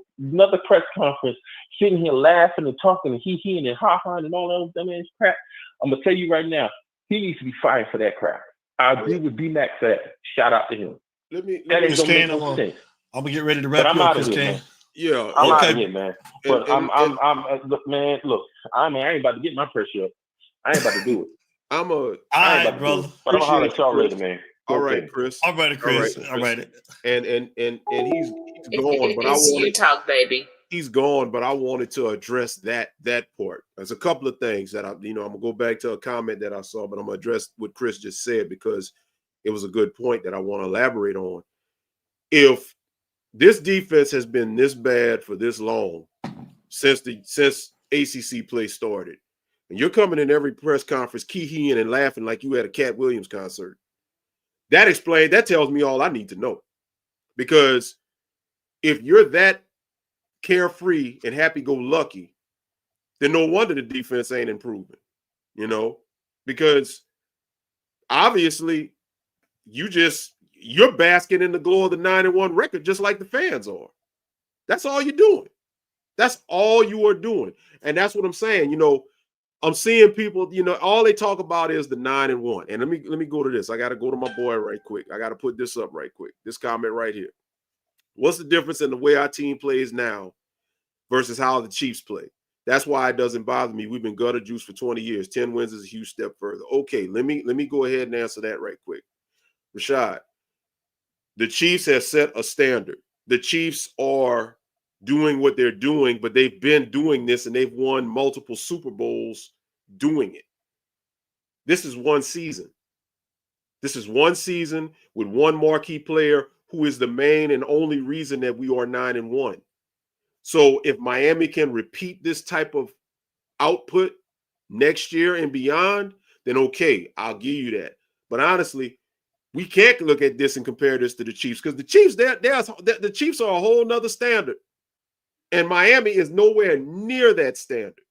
Speaker 11: press conference, sitting here laughing and talking and he-he and ha-ha and all that dumbass crap, I'm going to tell you right now, he needs to be fired for that crap. I agree with B-Mac for that. Shout out to him.
Speaker 9: Let me
Speaker 11: Chris Kane, I'm gonna
Speaker 2: get ready to wrap you up, Chris Kane.
Speaker 9: Yeah,
Speaker 11: I'm out of here, man. But look, man. Look, I ain't about to get my pressure up. I ain't about to do it.
Speaker 2: All right, brother.
Speaker 11: But I'm gonna holler at y'all later, man.
Speaker 9: All right, Chris.
Speaker 2: All right, Chris. All right.
Speaker 9: And he's gone, but I want
Speaker 1: you talk, baby.
Speaker 9: He's gone, but I wanted to address that part. There's a couple of things that I'm gonna go back to a comment that I saw, but I'm gonna address what Chris just said because it was a good point that I want to elaborate on. If this defense has been this bad for this long, since ACC play started, and you're coming in every press conference, key-heeing and laughing like you at a Cat Williams concert, that tells me all I need to know. Because if you're that carefree and happy-go-lucky, then no wonder the defense ain't improving, because obviously you're basking in the glow of the 9-1 record just like the fans are. That's all you're doing. That's all you are doing. And that's what I'm saying. I'm seeing people, all they talk about is the 9-1. And let me go to this. I got to go to my boy right quick. I got to put this up right quick. This comment right here. What's the difference in the way our team plays now versus how the Chiefs play? That's why it doesn't bother me. We've been gutter juice for 20 years. 10 wins is a huge step further. Okay, let me go ahead and answer that right quick. Rashad, the Chiefs have set a standard. The Chiefs are doing what they're doing, but they've been doing this and they've won multiple Super Bowls doing it. This is one season. This is one season with one marquee player who is the main and only reason that we are 9-1. So if Miami can repeat this type of output next year and beyond, then okay, I'll give you that. But honestly, we can't look at this and compare this to the Chiefs because the Chiefs, the Chiefs are a whole nother standard. And Miami is nowhere near that standard.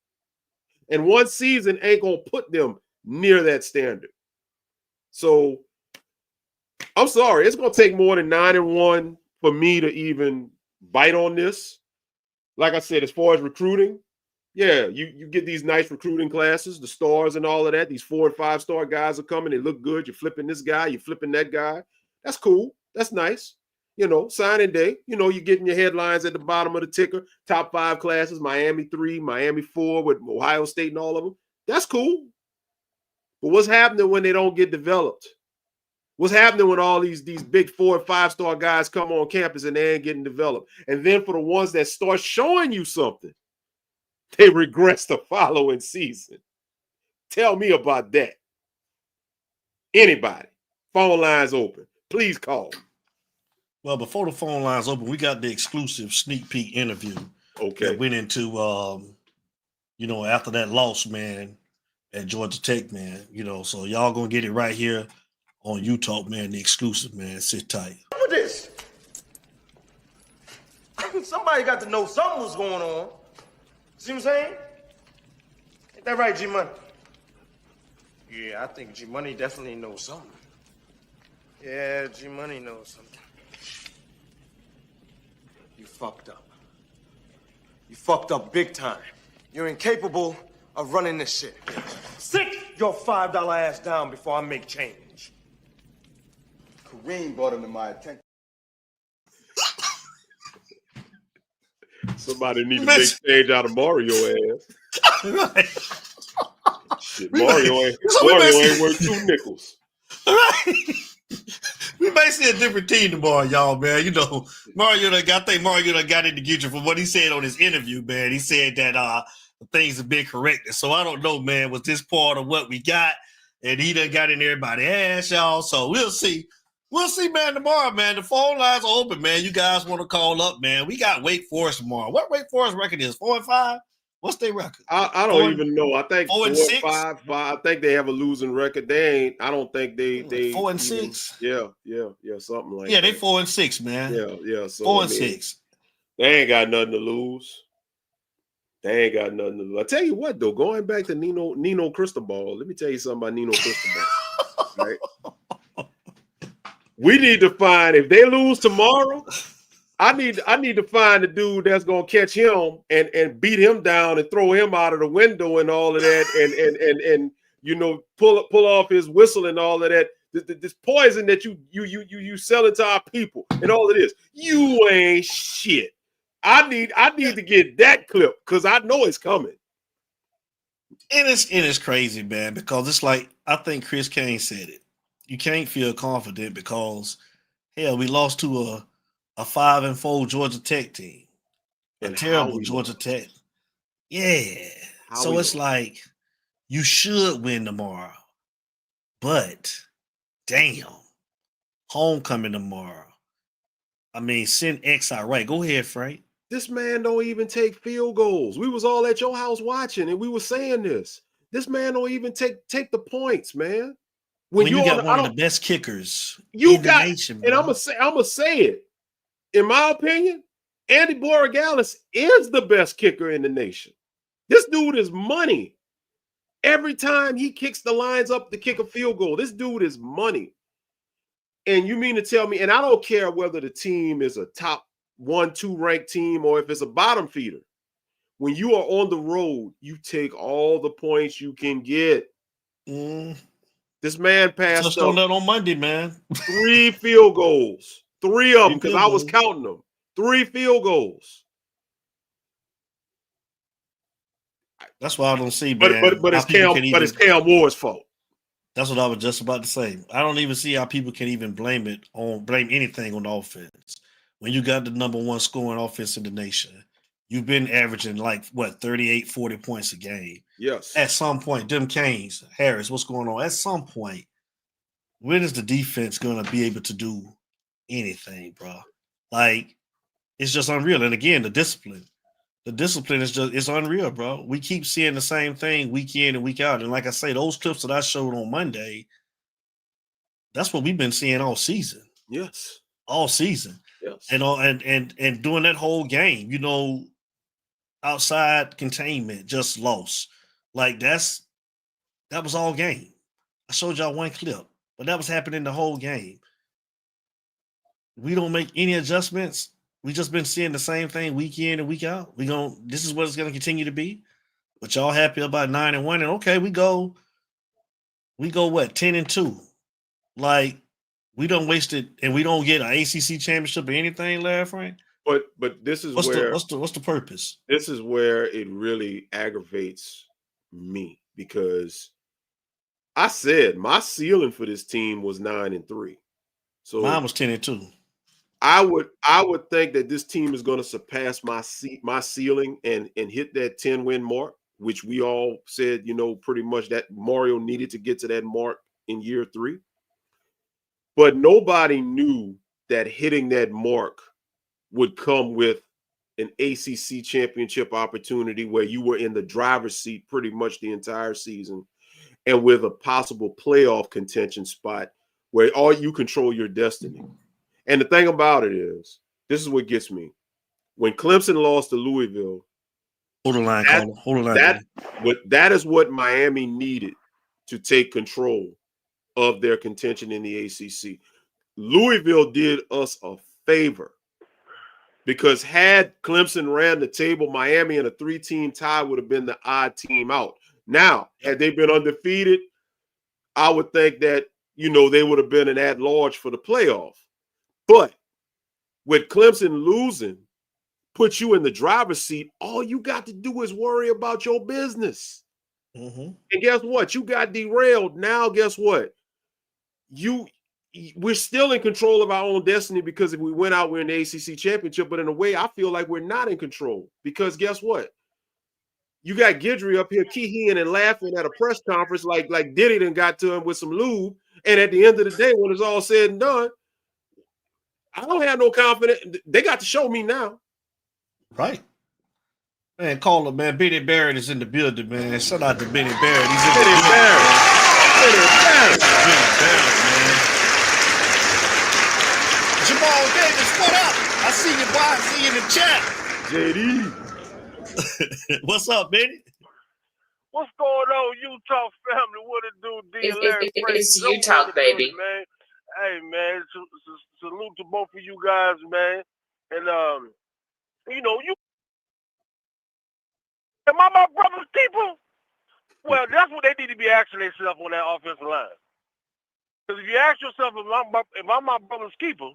Speaker 9: And one season ain't going to put them near that standard. So I'm sorry, it's going to take more than 9-1 for me to even bite on this. Like I said, as far as recruiting, yeah, you get these nice recruiting classes, the stars and all of that. These 4- and 5-star guys are coming. They look good. You're flipping this guy. You're flipping that guy. That's cool. That's nice. You know, signing day. You know, you're getting your headlines at the bottom of the ticker. Top 5 classes, Miami 3, Miami 4 with Ohio State and all of them. That's cool. But what's happening when they don't get developed? What's happening when all these big 4- and 5-star guys come on campus and they ain't getting developed? And then for the ones that start showing you something, they regress the following season. Tell me about that. Anybody? Phone lines open. Please call.
Speaker 2: Well, before the phone lines open, we got the exclusive sneak peek interview.
Speaker 9: Okay.
Speaker 2: That went into, after that loss, man, at Georgia Tech, man. You know, so y'all gonna get it right here on U-Talk, man. The exclusive, man. Sit tight.
Speaker 12: What this? Somebody got to know something was going on. See what I'm saying? Ain't that right, G-Money? Yeah, I think G-Money definitely knows something. Yeah, G-Money knows something. You fucked up. You fucked up big time. You're incapable of running this shit. Sit your $5 ass down before I make change.
Speaker 13: Kareem brought him to my attention.
Speaker 9: Somebody need to make change out of Mario ass.
Speaker 2: Right.
Speaker 9: Shit, Mario ain't worth 2 nickels.
Speaker 2: Right. We basically a different team tomorrow, y'all, man. You know, I think Mario done got in to get you from what he said on his interview, man. He said that things have been corrected. So I don't know, man, was this part of what we got? And he done got in everybody's ass, y'all. So we'll see. We'll see, man, tomorrow, man. The phone lines are open, man. You guys want to call up, man. We got Wake Forest tomorrow. What Wake Forest record is? 4-5? What's their record?
Speaker 9: I don't even know. I think
Speaker 2: 4-6.
Speaker 9: 5. I think they have a losing record. They ain't. I don't think they
Speaker 2: 4-6.
Speaker 9: Yeah, something like that.
Speaker 2: Yeah, they 4-6, man.
Speaker 9: Yeah. So
Speaker 2: 4-6.
Speaker 9: They ain't got nothing to lose. I tell you what, though, going back to Nino Cristobal, let me tell you something about Nino Cristobal. Right? We need to find, if they lose tomorrow, I need to find the dude that's gonna catch him and beat him down and throw him out of the window and all of that and pull off his whistle and all of that. This poison that you selling to our people and all of this. You ain't shit. I need to get that clip because I know it's coming.
Speaker 2: And it's crazy, man, because it's like I think Chris Kane said it. You can't feel confident because hell, we lost to a 5-4 Georgia Tech team. A terrible Georgia Tech. Yeah. So it's like you should win tomorrow. But damn. Homecoming tomorrow. I mean, send X out right. Go ahead, Frank.
Speaker 9: This man don't even take field goals. We was all at your house watching, and we were saying this. This man don't even take the points, man.
Speaker 2: When you got one of the best kickers
Speaker 9: in
Speaker 2: the nation,
Speaker 9: and I'm gonna say it. In my opinion, Andy Borregales is the best kicker in the nation. This dude is money. Every time he kicks the lines up to kick a field goal, this dude is money. And you mean to tell me, and I don't care whether the team is a top 1-2 ranked team or if it's a bottom feeder. When you are on the road, you take all the points you can get. This man passed
Speaker 2: up on that on Monday, man.
Speaker 9: 3 field goals. 3 of them, because I was counting them. 3 field goals.
Speaker 2: That's why I don't see, man.
Speaker 9: But it's Cam Ward's fault.
Speaker 2: That's what I was just about to say. I don't even see how people can even blame anything on the offense. When you got the number 1 scoring offense in the nation, you've been averaging 38, 40 points a game.
Speaker 9: Yes.
Speaker 2: At some point, them Canes, Harris, what's going on? At some point, when is the defense going to be able to do anything, bro? Like, it's just unreal. And again, the discipline. The discipline is just, it's unreal, bro. We keep seeing the same thing week in and week out. And like I say, those clips that I showed on Monday, that's what we've been seeing all season.
Speaker 9: Yes.
Speaker 2: All season.
Speaker 9: Yes.
Speaker 2: And doing that whole game, you know, outside containment, just lost. Like that was all game. I showed y'all one clip, but that was happening the whole game. We don't make any adjustments. We just been seeing the same thing week in and week out. This is what it's gonna continue to be. But y'all happy about 9-1, and okay, we go what 10-2. Like we don't waste it, and we don't get an ACC championship or anything, Larry Frank.
Speaker 9: But this is
Speaker 2: what's
Speaker 9: the
Speaker 2: purpose?
Speaker 9: This is where it really aggravates me, because I said my ceiling for this team was 9-3. So
Speaker 2: mine was 10-2.
Speaker 9: I would think that this team is going to surpass my ceiling and hit that 10-win mark, which we all said, you know, pretty much that Mario needed to get to that mark in year 3. But nobody knew that hitting that mark would come with an ACC championship opportunity where you were in the driver's seat pretty much the entire season, and with a possible playoff contention spot where all you control your destiny. And the thing about it is, this is what gets me. When Clemson lost to Louisville,
Speaker 2: hold the line, caller. Hold the line.
Speaker 9: That is what Miami needed to take control of their contention in the ACC. Louisville did us a favor, because had Clemson ran the table, Miami in a 3-team tie would have been the odd team out. Now, had they been undefeated, I would think that, you know, they would have been an at-large for the playoff. But with Clemson losing, put you in the driver's seat, all you got to do is worry about your business.
Speaker 2: Mm-hmm.
Speaker 9: And guess what? You got derailed. Now, guess what? We're still in control of our own destiny, because if we went out, we're in the ACC championship. But in a way, I feel like we're not in control, because guess what? You got Guidry up here keying and laughing at a press conference like Diddy done got to him with some lube. And at the end of the day, when it's all said and done, I don't have no confidence. They got to show me now.
Speaker 2: Right. Man, caller, man. Benny Barrett is in the building, man. Shout out to Benny Barrett. He's in
Speaker 9: Benny
Speaker 2: the building.
Speaker 9: Benny Barrett,
Speaker 2: man. Jamal Davis, what up? I see you, boy. I see you in the chat. JD. What's up, Benny?
Speaker 14: What's going on, Utah family? What it do, D. Larry Frank?
Speaker 1: It's Utah, baby.
Speaker 14: Man. Hey, man, salute to both of you guys, man. And, you know, am I my brother's keeper? Well, that's what they need to be asking themselves on that offensive line. Because if you ask yourself, if I'm my brother's keeper,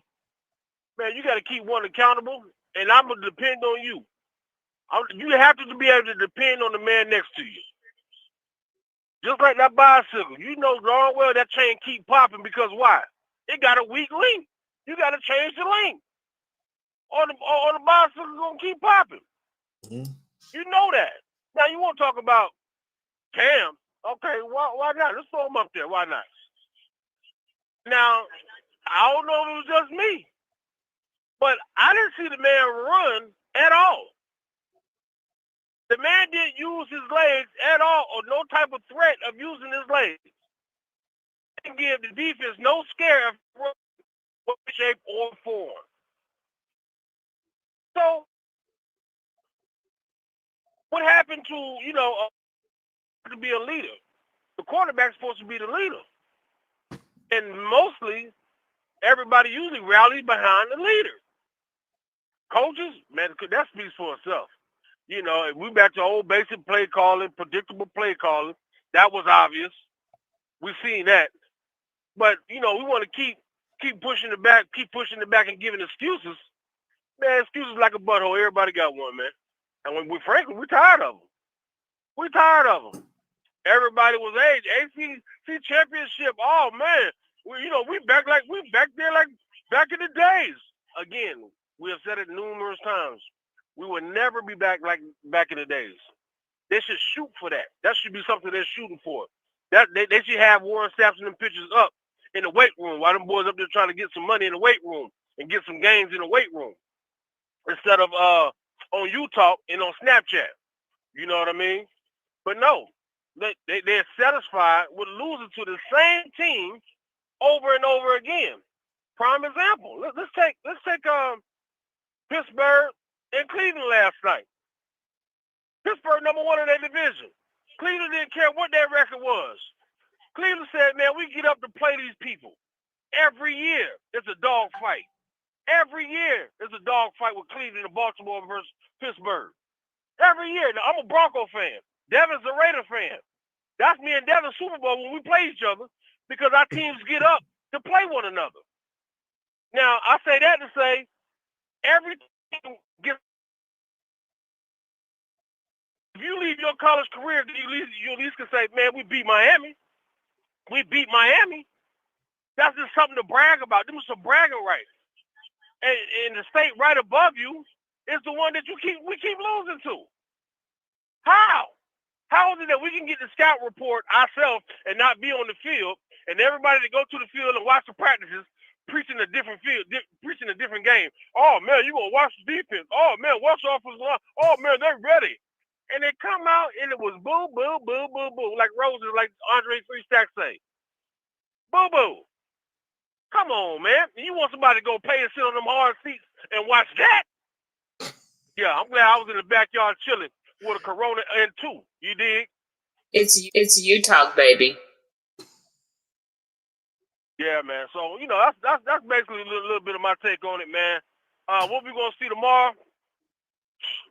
Speaker 14: man, you got to keep one accountable, and I'm going to depend on you. You have to be able to depend on the man next to you. Just like that bicycle. You know darn well that chain keep popping, because why? It got a weak link. You got to change the link. Or the bicycle going to keep popping.
Speaker 2: Mm-hmm.
Speaker 14: You know that. Now, you want to talk about Cam. Okay, why not? Let's throw him up there. Why not? Now, I don't know if it was just me, but I didn't see the man run at all. The man didn't use his legs at all, or no type of threat of using his legs. And give the defense no scare of what shape or form. So, what happened to, to be a leader? The quarterback's supposed to be the leader. And mostly, everybody usually rallies behind the leader. Coaches, man, that speaks for itself. You know, if we back to old basic play calling, predictable play calling, that was obvious. We've seen that. But, we want to keep pushing it back, and giving excuses. Man, excuses like a butthole. Everybody got one, man. And frankly, we're tired of them. We're tired of them. Everybody was ACC championship. Oh man, we back there like back in the days. Again, we have said it numerous times. We will never be back like back in the days. They should shoot for that. That should be something they're shooting for. That they should have Warren Sappson and pictures up in the weight room while them boys up there trying to get some money in the weight room and get some gains in the weight room. Instead of on YouTube and on Snapchat. You know what I mean? But no, they're satisfied with losing to the same team over and over again. Prime example. Let's take Pittsburgh and Cleveland last night. Pittsburgh number 1 in their division. Cleveland didn't care what their record was. Cleveland said, man, we get up to play these people. Every year, it's a dog fight. Every year, it's a dog fight with Cleveland and Baltimore versus Pittsburgh. Every year. Now, I'm a Bronco fan. Devin's a Raider fan. That's me and Devin Super Bowl when we play each other because our teams get up to play one another. Now, I say that to say every team gets. If you leave your college career, you at least can say, man, we beat Miami. We beat Miami. That's just something to brag about. Them was some bragging rights. And the state right above you is the one that we keep losing to. How? How is it that we can get the scout report ourselves and not be on the field, and everybody that go to the field and watch the practices preaching a different field, preaching a different game? Oh man, you gonna watch the defense? Oh man, watch offensive line? Oh man, they're ready. And they come out and it was boo, boo, boo, boo, boo, like Roses, like Andre 3 Stacks say. Boo, boo. Come on, man. You want somebody to go pay and sit on them hard seats and watch that? Yeah, I'm glad I was in the backyard chilling with a Corona and 2. You dig?
Speaker 1: It's Utah, baby.
Speaker 14: Yeah, man. So, you know, that's basically a little bit of my take on it, man. What we gonna see tomorrow?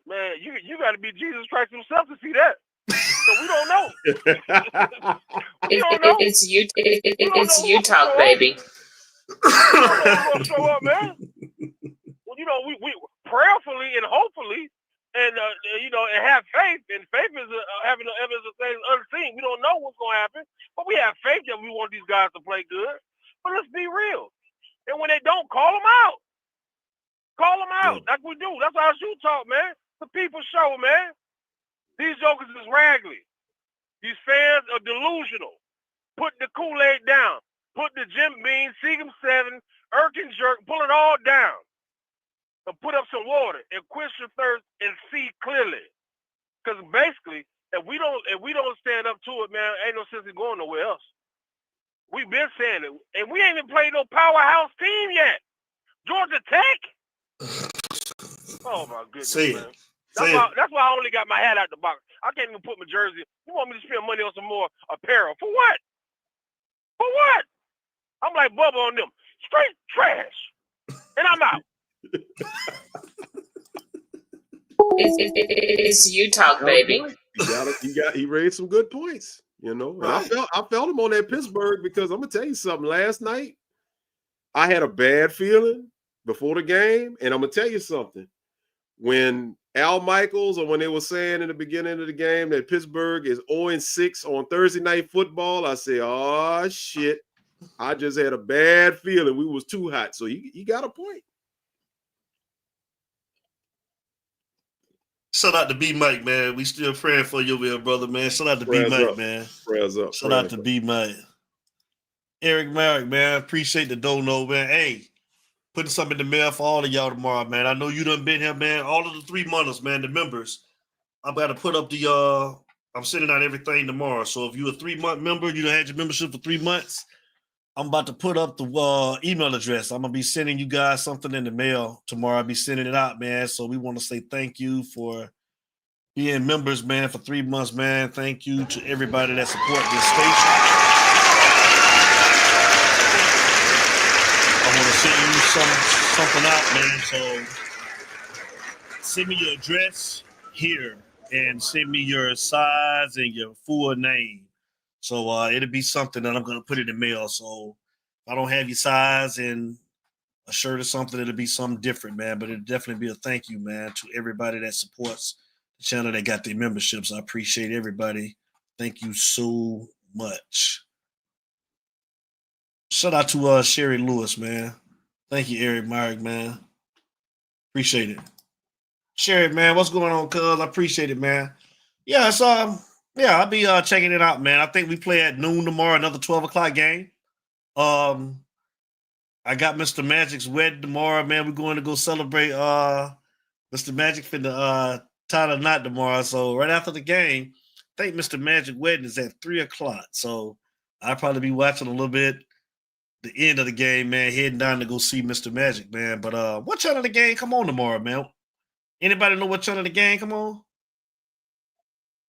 Speaker 14: Man, you got to be Jesus Christ himself to see that. So we don't know. We don't know.
Speaker 1: It's Utah, baby.
Speaker 14: We don't know who's gonna show up, man. Well, you know, we prayerfully and hopefully, and you know, and have faith. And faith is having the evidence of things unseen. We don't know what's gonna happen, but we have faith that we want these guys to play good. But let's be real. And when they don't, call them out. Call them out like we do. That's our shoe talk, man. The people show, man. These jokers is raggedy. These fans are delusional. Put the Kool-Aid down. Put the Jim Beam, Seagum 7, Erkin Jerk, pull it all down. And put up some water and quench your thirst and see clearly. Because basically, if we don't stand up to it, man, ain't no sense in going nowhere else. We've been saying it. And we ain't even played no powerhouse team yet. Georgia Tech? Oh my goodness, man. That's why I only got my hat out the box. I can't even put my jersey. You want me to spend money on some more apparel? For what? For what? I'm like Bubba on them. Straight trash. And I'm out.
Speaker 1: It's Utah, baby.
Speaker 9: He raised some good points, you know. And I felt him on that Pittsburgh because I'm gonna tell you something. Last night, I had a bad feeling before the game, and I'm gonna tell you something. When Al Michaels, or when they were saying in the beginning of the game that Pittsburgh is 0-6 on Thursday Night Football, I said, oh shit. I just had a bad feeling we was too hot. So you got a point.
Speaker 2: Shout out to B Mike, man. We still praying for you, real brother, man. Shout out to B Mike, man.
Speaker 9: Prayers up.
Speaker 2: Shout out to B Mike. Eric Merrick, man. Appreciate the dono, man. Hey, putting something in the mail for all of y'all tomorrow, man. I know you done been here, man. All of the 3 months, man, the members. I'm about to put up the I'm sending out everything tomorrow. So if you're a 3-month member, you done had your membership for 3 months, I'm about to put up the email address. I'm going to be sending you guys something in the mail tomorrow. I'll be sending it out, man. So we want to say thank you for being members, man, for 3 months, man. Thank you to everybody that support this station. I want to send you something out, man. So send me your address here and send me your size and your full name. So it'll be something that I'm going to put in the mail. So if I don't have your size and a shirt or something, it'll be something different, man. But it'll definitely be a thank you, man, to everybody that supports the channel that got their memberships. I appreciate everybody. Thank you so much. Shout out to Sherry Lewis, man. Thank you, Eric Myrick, man. Appreciate it. Sherry, man, what's going on, cuz? I appreciate it, man. Yeah, so yeah, I'll be checking it out, man. I think we play at noon tomorrow, another 12 o'clock game. I got Mr. Magic's wedding tomorrow, man. We're going to go celebrate Mr. Magic finna tie the knot tomorrow. So right after the game, I think Mr. Magic wedding is at 3:00. So I'll probably be watching a little bit the end of the game, man, heading down to go see Mr. Magic, man. But what channel the game come on tomorrow, man? Anybody know what channel the game come on?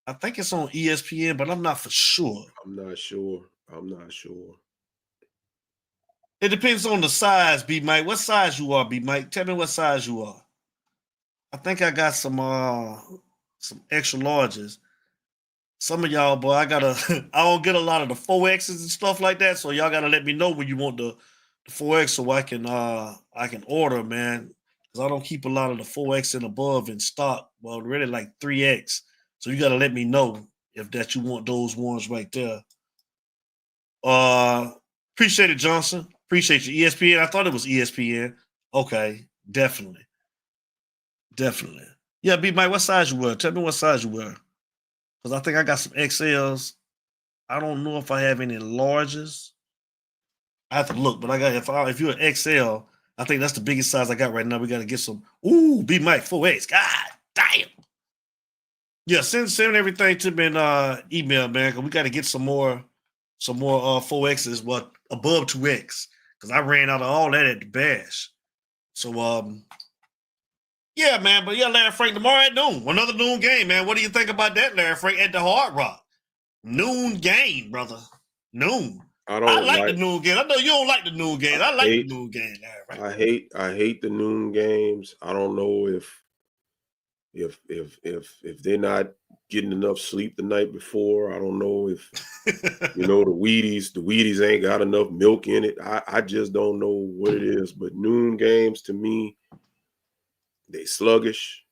Speaker 2: I think it's on ESPN, but I'm not for sure.
Speaker 9: I'm not sure.
Speaker 2: It depends on the size, B Mike. What size you are, B Mike? Tell me what size you are. I think I got some extra larges. Some of y'all, boy, I don't get a lot of the 4Xs and stuff like that. So y'all gotta let me know when you want the 4X so I can order, man. Because I don't keep a lot of the 4X and above in stock. Well, really like 3X. So you gotta let me know if that you want those ones right there. Appreciate it, Johnson. Appreciate you. ESPN. I thought it was ESPN. Okay, definitely. Yeah, B Mike, what size you wear? Tell me what size you wear. Because I think I got some XLs. I don't know if I have any larges. I have to look, but I got if you're an XL, I think that's the biggest size I got right now. We got to get some. Ooh, B Mike 4X. God damn. Yeah, send everything to me in email, man. Cause we got to get some more 4Xs, what above 2X. Because I ran out of all that at the bash. So yeah, man. But yeah, Larry Frank, tomorrow at noon. Another noon game, man. What do you think about that, Larry Frank, at the Hard Rock? Noon game, brother. Noon. I like the noon game. I know you don't like the noon games. I like the noon game, Larry Frank.
Speaker 9: I hate the noon games. I don't know if they're not getting enough sleep the night before. I don't know if the Wheaties ain't got enough milk in it. I just don't know what it is. But noon games to me, they sluggish,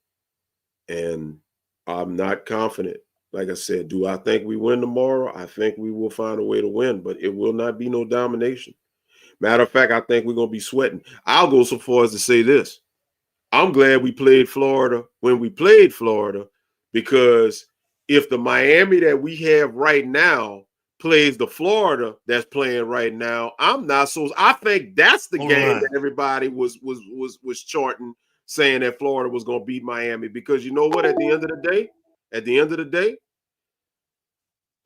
Speaker 9: and I'm not confident. Like I said, do I think we win tomorrow? I think we will find a way to win, but it will not be no domination. Matter of fact, I think we're going to be sweating. I'll go so far as to say this. I'm glad we played Florida when we played Florida, because if the Miami that we have right now plays the Florida that's playing right now, I think that's the game that everybody was charting, saying that Florida was going to beat Miami, because you know what? At the end of the day,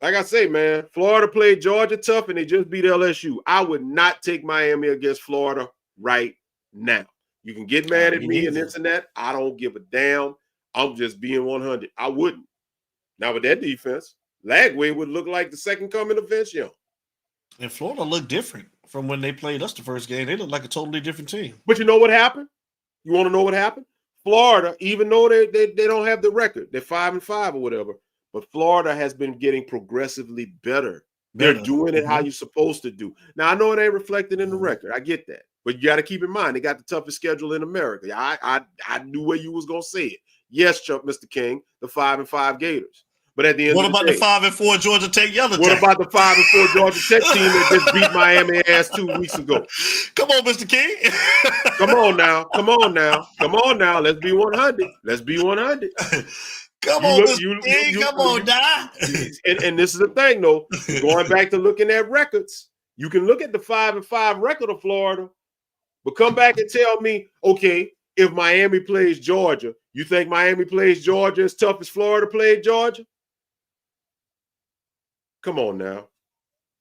Speaker 9: like I say, man, Florida played Georgia tough and they just beat LSU. I would not take Miami against Florida right now. You can get mad at me and this and that. I don't give a damn. I'm just being 100. I wouldn't. Now with that defense, Lagway would look like the second coming of Vince Young.
Speaker 2: And Florida looked different from when they played us the first game. They looked like a totally different team.
Speaker 9: But you know what happened? You want to know what happened? Florida, even though they don't have the record, they're 5-5 or whatever, but Florida has been getting progressively better. They're doing it how you're supposed to do. Now, I know it ain't reflected in the record. I get that. But you got to keep in mind, they got the toughest schedule in America. I knew where you was going to say it. Yes, Chuck, Mr. King, the 5-5 Gators. But at the end of the day,
Speaker 2: what about the 5-4 Georgia Tech Yellow?
Speaker 9: What about the 5-4 Georgia Tech team that just beat Miami ass 2 weeks ago?
Speaker 2: Come on, Mr. King.
Speaker 9: Come on now. Let's be 100.
Speaker 2: Come on, Mr. King. Come on, Doc.
Speaker 9: And this is the thing, though. Going back to looking at records, you can look at the 5-5 record of Florida, but come back and tell me, okay, if Miami plays Georgia, you think Miami plays Georgia as tough as Florida played Georgia? Come on now.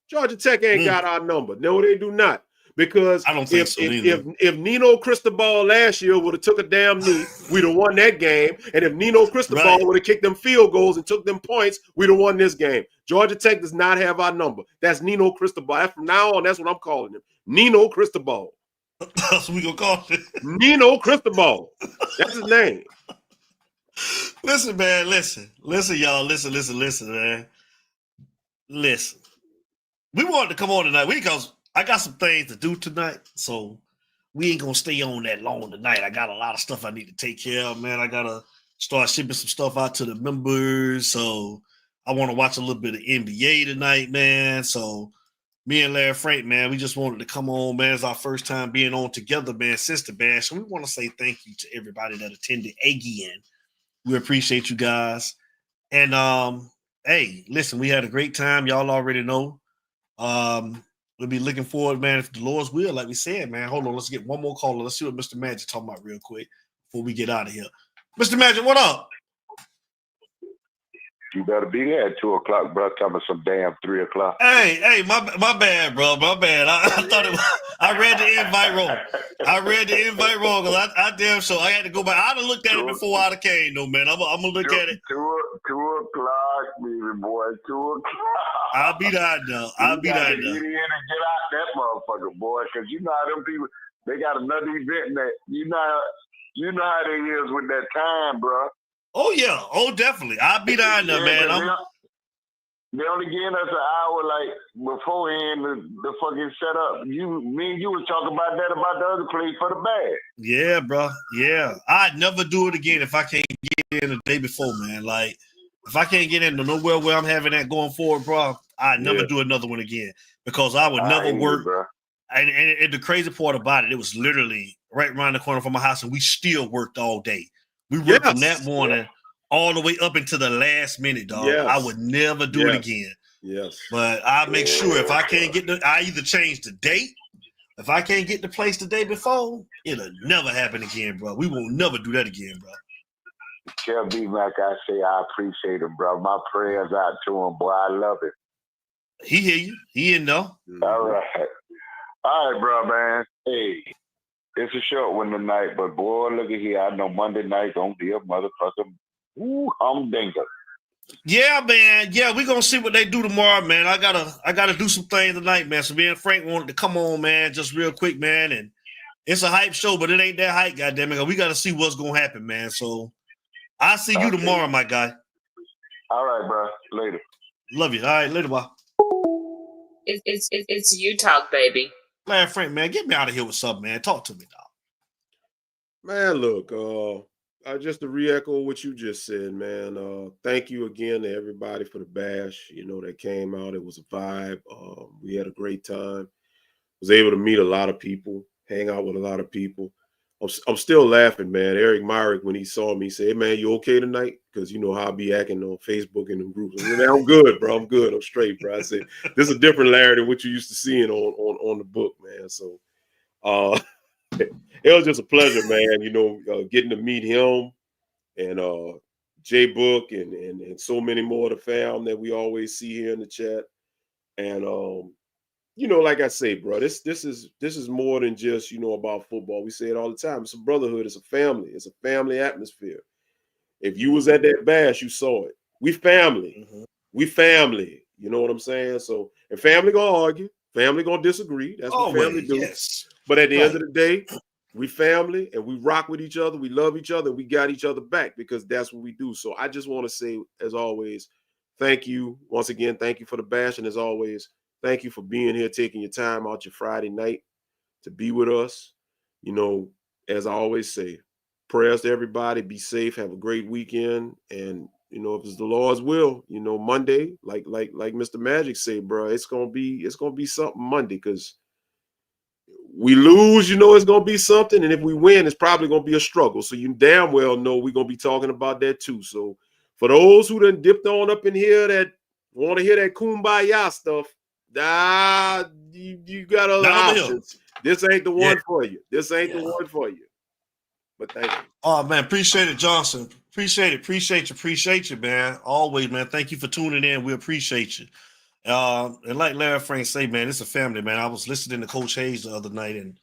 Speaker 9: Georgia Tech ain't got our number. No, they do not. Because
Speaker 2: I don't think so
Speaker 9: if Nino Cristobal last year would have took a damn knee, we'd have won that game. And if Nino Cristobal would have kicked them field goals and took them points, we'd have won this game. Georgia Tech does not have our number. That's Nino Cristobal. From now on, that's what I'm calling him. Nino Cristobal.
Speaker 2: That's what we gonna call it.
Speaker 9: Nino Cristobal. That's his name.
Speaker 2: Listen, man. Listen, y'all. Listen, man. Listen. We wanted to come on tonight because I got some things to do tonight, so we ain't gonna stay on that long tonight. I got a lot of stuff I need to take care of, man. I gotta start shipping some stuff out to the members, so I want to watch a little bit of NBA tonight, man. So me and Larry Frank, man, we just wanted to come on, man. It's our first time being on together, man, since the bash. So we want to say thank you to everybody that attended again. We appreciate you guys. And hey, listen, we had a great time. Y'all already know. We'll be looking forward, man, if the Lord's will, like we said, man. Hold on, let's get one more caller. Let's see what Mr. Magic talking about real quick before we get out of here. Mr. Magic, what up?
Speaker 10: You better be there at 2 o'clock, bro. Tell me some damn 3 o'clock.
Speaker 2: Hey, my bad, bro. My bad. I thought it was, I read the invite wrong. Because I damn sure I had to go back. I'd have looked at it before I'd have came, though, man. I'm gonna look at it.
Speaker 10: 2 o'clock, baby boy. 2 o'clock.
Speaker 2: I'll be down there. I'll be down there.
Speaker 10: Get in and get out that motherfucker, boy. Because you know how them people, they got another event that you know how they is with that time, bro.
Speaker 2: Oh yeah, oh definitely. I'll be down there, man.
Speaker 10: They only giving us an hour like beforehand to fucking set up. Me and you was talking about that about the other place for the bag.
Speaker 2: Yeah, bro. Yeah, I'd never do it again if I can't get in the day before, man. Like if I can't get into nowhere where I'm having that going forward, bro, I'd never do another one again because I would never work.
Speaker 10: Bro.
Speaker 2: And the crazy part about it, it was literally right around the corner from my house, and we still worked all day. We worked from that morning all the way up into the last minute, dog.
Speaker 9: Yes.
Speaker 2: I would never do it again.
Speaker 9: Yes.
Speaker 2: But I'll make sure if I can't get I either change the date. If I can't get the place the day before, it'll never happen again, bro. We won't never do that again, bro.
Speaker 10: Tell B-Mac I say I appreciate him, bro. My prayers out to him, boy. I love it.
Speaker 2: He hear you. He in know.
Speaker 10: All right. All right, bro, man. Hey, it's a short one tonight, but boy, look at here. I know Monday night gonna be a motherfucker. Humdinger.
Speaker 2: Yeah, man. Yeah, we're gonna see what they do tomorrow, man. I gotta do some things tonight, man. So me and Frank wanted to come on, man, just real quick, man. And it's a hype show, but it ain't that hype, goddamn it. We gotta see what's gonna happen, man. So I'll see you tomorrow, my guy.
Speaker 10: All right, bro. Later.
Speaker 2: Love you. All right, later, bye.
Speaker 1: It's you talk, baby.
Speaker 2: Man, Frank, man, get me out of here with something, man. Talk to me, dog.
Speaker 9: Man, look, just to re-echo what you just said, man. Thank you again to everybody for the bash. You know, that came out. It was a vibe. We had a great time. Was able to meet a lot of people, hang out with a lot of people. I'm still laughing, man. Eric Myrick, when he saw me, said, "Hey, man, you okay tonight?" Because you know how I be acting on Facebook and in groups. I said, I'm good, bro. I'm good. I'm straight, bro. I said, this is a different Larry than what you used to seeing on the book, man. So it was just a pleasure, man. You know, getting to meet him and J Book and so many more of the fam that we always see here in the chat. And you know, like I say, bro, this is more than just, you know, about football. We say it all the time. It's a brotherhood. It's a family. It's a family atmosphere. If you was at that bash, you saw it. We family.
Speaker 2: Mm-hmm.
Speaker 9: We family. You know what I'm saying? So, and family gonna argue. Family gonna disagree. That's what family do.
Speaker 2: Yes.
Speaker 9: But at the end of the day, we family and we rock with each other. We love each other. And we got each other back because that's what we do. So I just want to say, as always, thank you. Once again, thank you for the bash. And as always, thank you for being here, taking your time out your Friday night to be with us. You know, as I always say, prayers to everybody. Be safe. Have a great weekend. And, you know, if it's the Lord's will, you know, Monday, like Mr. Magic said, bro, it's gonna be something Monday because we lose, you know, it's gonna be something, and if we win, it's probably gonna be a struggle. So you damn well know we're gonna be talking about that too. So for those who done dipped on up in here that want to hear that kumbaya stuff, you got other options. This ain't the one for you. This ain't the one for you. But thank you.
Speaker 2: Oh man, appreciate it, Johnson. Appreciate you, man. Always, man. Thank you for tuning in. We appreciate you. And like Larry Frank say, man, it's a family, man. I was listening to Coach Hayes the other night, and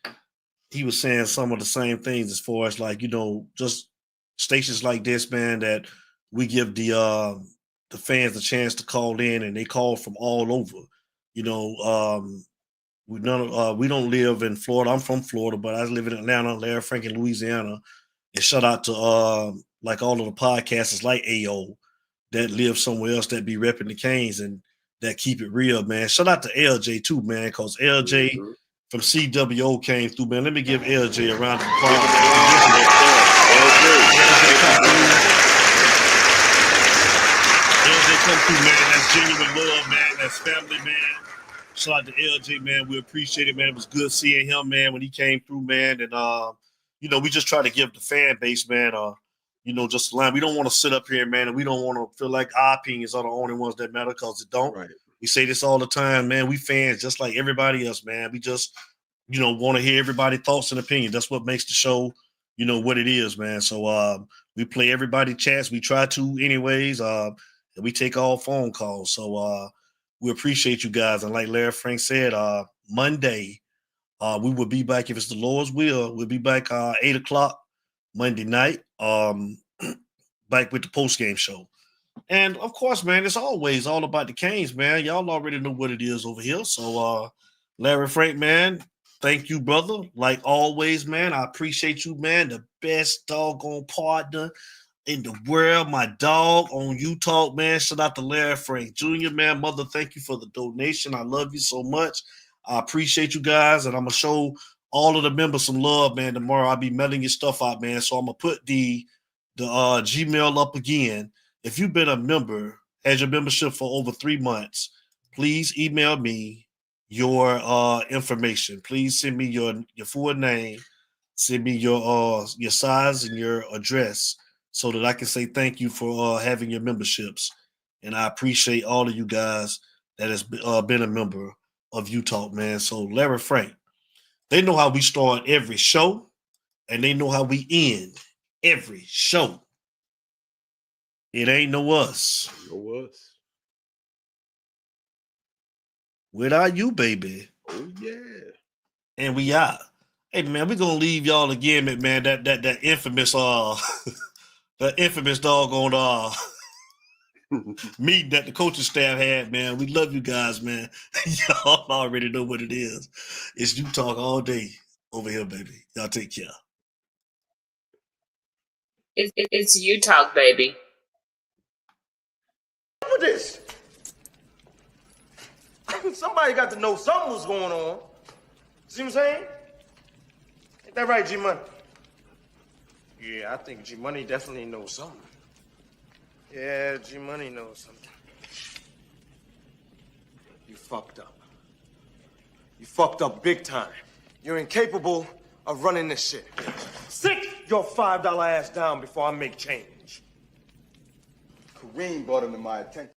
Speaker 2: he was saying some of the same things as far as like, you know, just stations like this, man, that we give the fans a chance to call in, and they call from all over. You know, we don't live in Florida. I'm from Florida, but I live in Atlanta, Larry Frank in Louisiana. And shout out to like all of the podcasters like AO that live somewhere else that be repping the Canes and that keep it real, man. Shout out to LJ too, man, because LJ from CWO came through, man. Let me give LJ a round of applause. LJ come through, man. That's genuine love, man. That's family, man. Shout out to LJ, man. We appreciate it, man. It was good seeing him, man, when he came through, man. And you know, we just try to give the fan base, man, you know, just a line. We don't want to sit up here, man, and we don't want to feel like our opinions are the only ones that matter because it don't.
Speaker 9: Right.
Speaker 2: We say this all the time, man. We fans just like everybody else, man. We just, you know, want to hear everybody's thoughts and opinions. That's what makes the show you know what it is, man. So we play everybody chats. We try to anyways. And we take all phone calls. So we appreciate you guys. And like Larry Frank said, Monday, we will be back if it's the Lord's will. We'll be back 8 o'clock Monday night. Back with the post game show. And of course, man, it's always all about the Canes, man. Y'all already know what it is over here. So Larry Frank, man, thank you, brother. Like always, man, I appreciate you, man. The best doggone partner in the world, my dog on You Talk, man. Shout out to Larry Frank Jr., man. Mother, thank you for the donation. I love you so much. I appreciate you guys, and I'm going to show all of the members some love, man. Tomorrow I'll be mailing your stuff out, man. So I'm going to put the Gmail up again. If you've been a member, had your membership for over 3 months, please email me your information. Please send me your full name, send me your size and your address so that I can say thank you for having your memberships. And I appreciate all of you guys that has been a member of You Talk, man. So Larry Frank, they know how we start every show, and they know how we end every show. It ain't no us.
Speaker 9: No us.
Speaker 2: Without you, baby.
Speaker 9: Oh, yeah.
Speaker 2: And we out. Hey, man, we're going to leave y'all again, man, that infamous, that infamous doggone meeting that the coaching staff had, man. We love you guys, man. Y'all already know what it is. It's You Talk all day over here, baby. Y'all take care.
Speaker 1: It's You Talk, baby.
Speaker 12: What this? Somebody got to know something was going on. See what I'm saying? Ain't that right, G-Money? Yeah, I think G-Money definitely knows something. Yeah, G-Money knows something. You fucked up. You fucked up big time. You're incapable of running this shit. Sit your $5 ass down before I make change.
Speaker 13: Kareem brought him to my attention.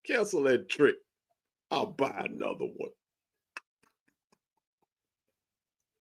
Speaker 9: Cancel that trick. I'll buy another one.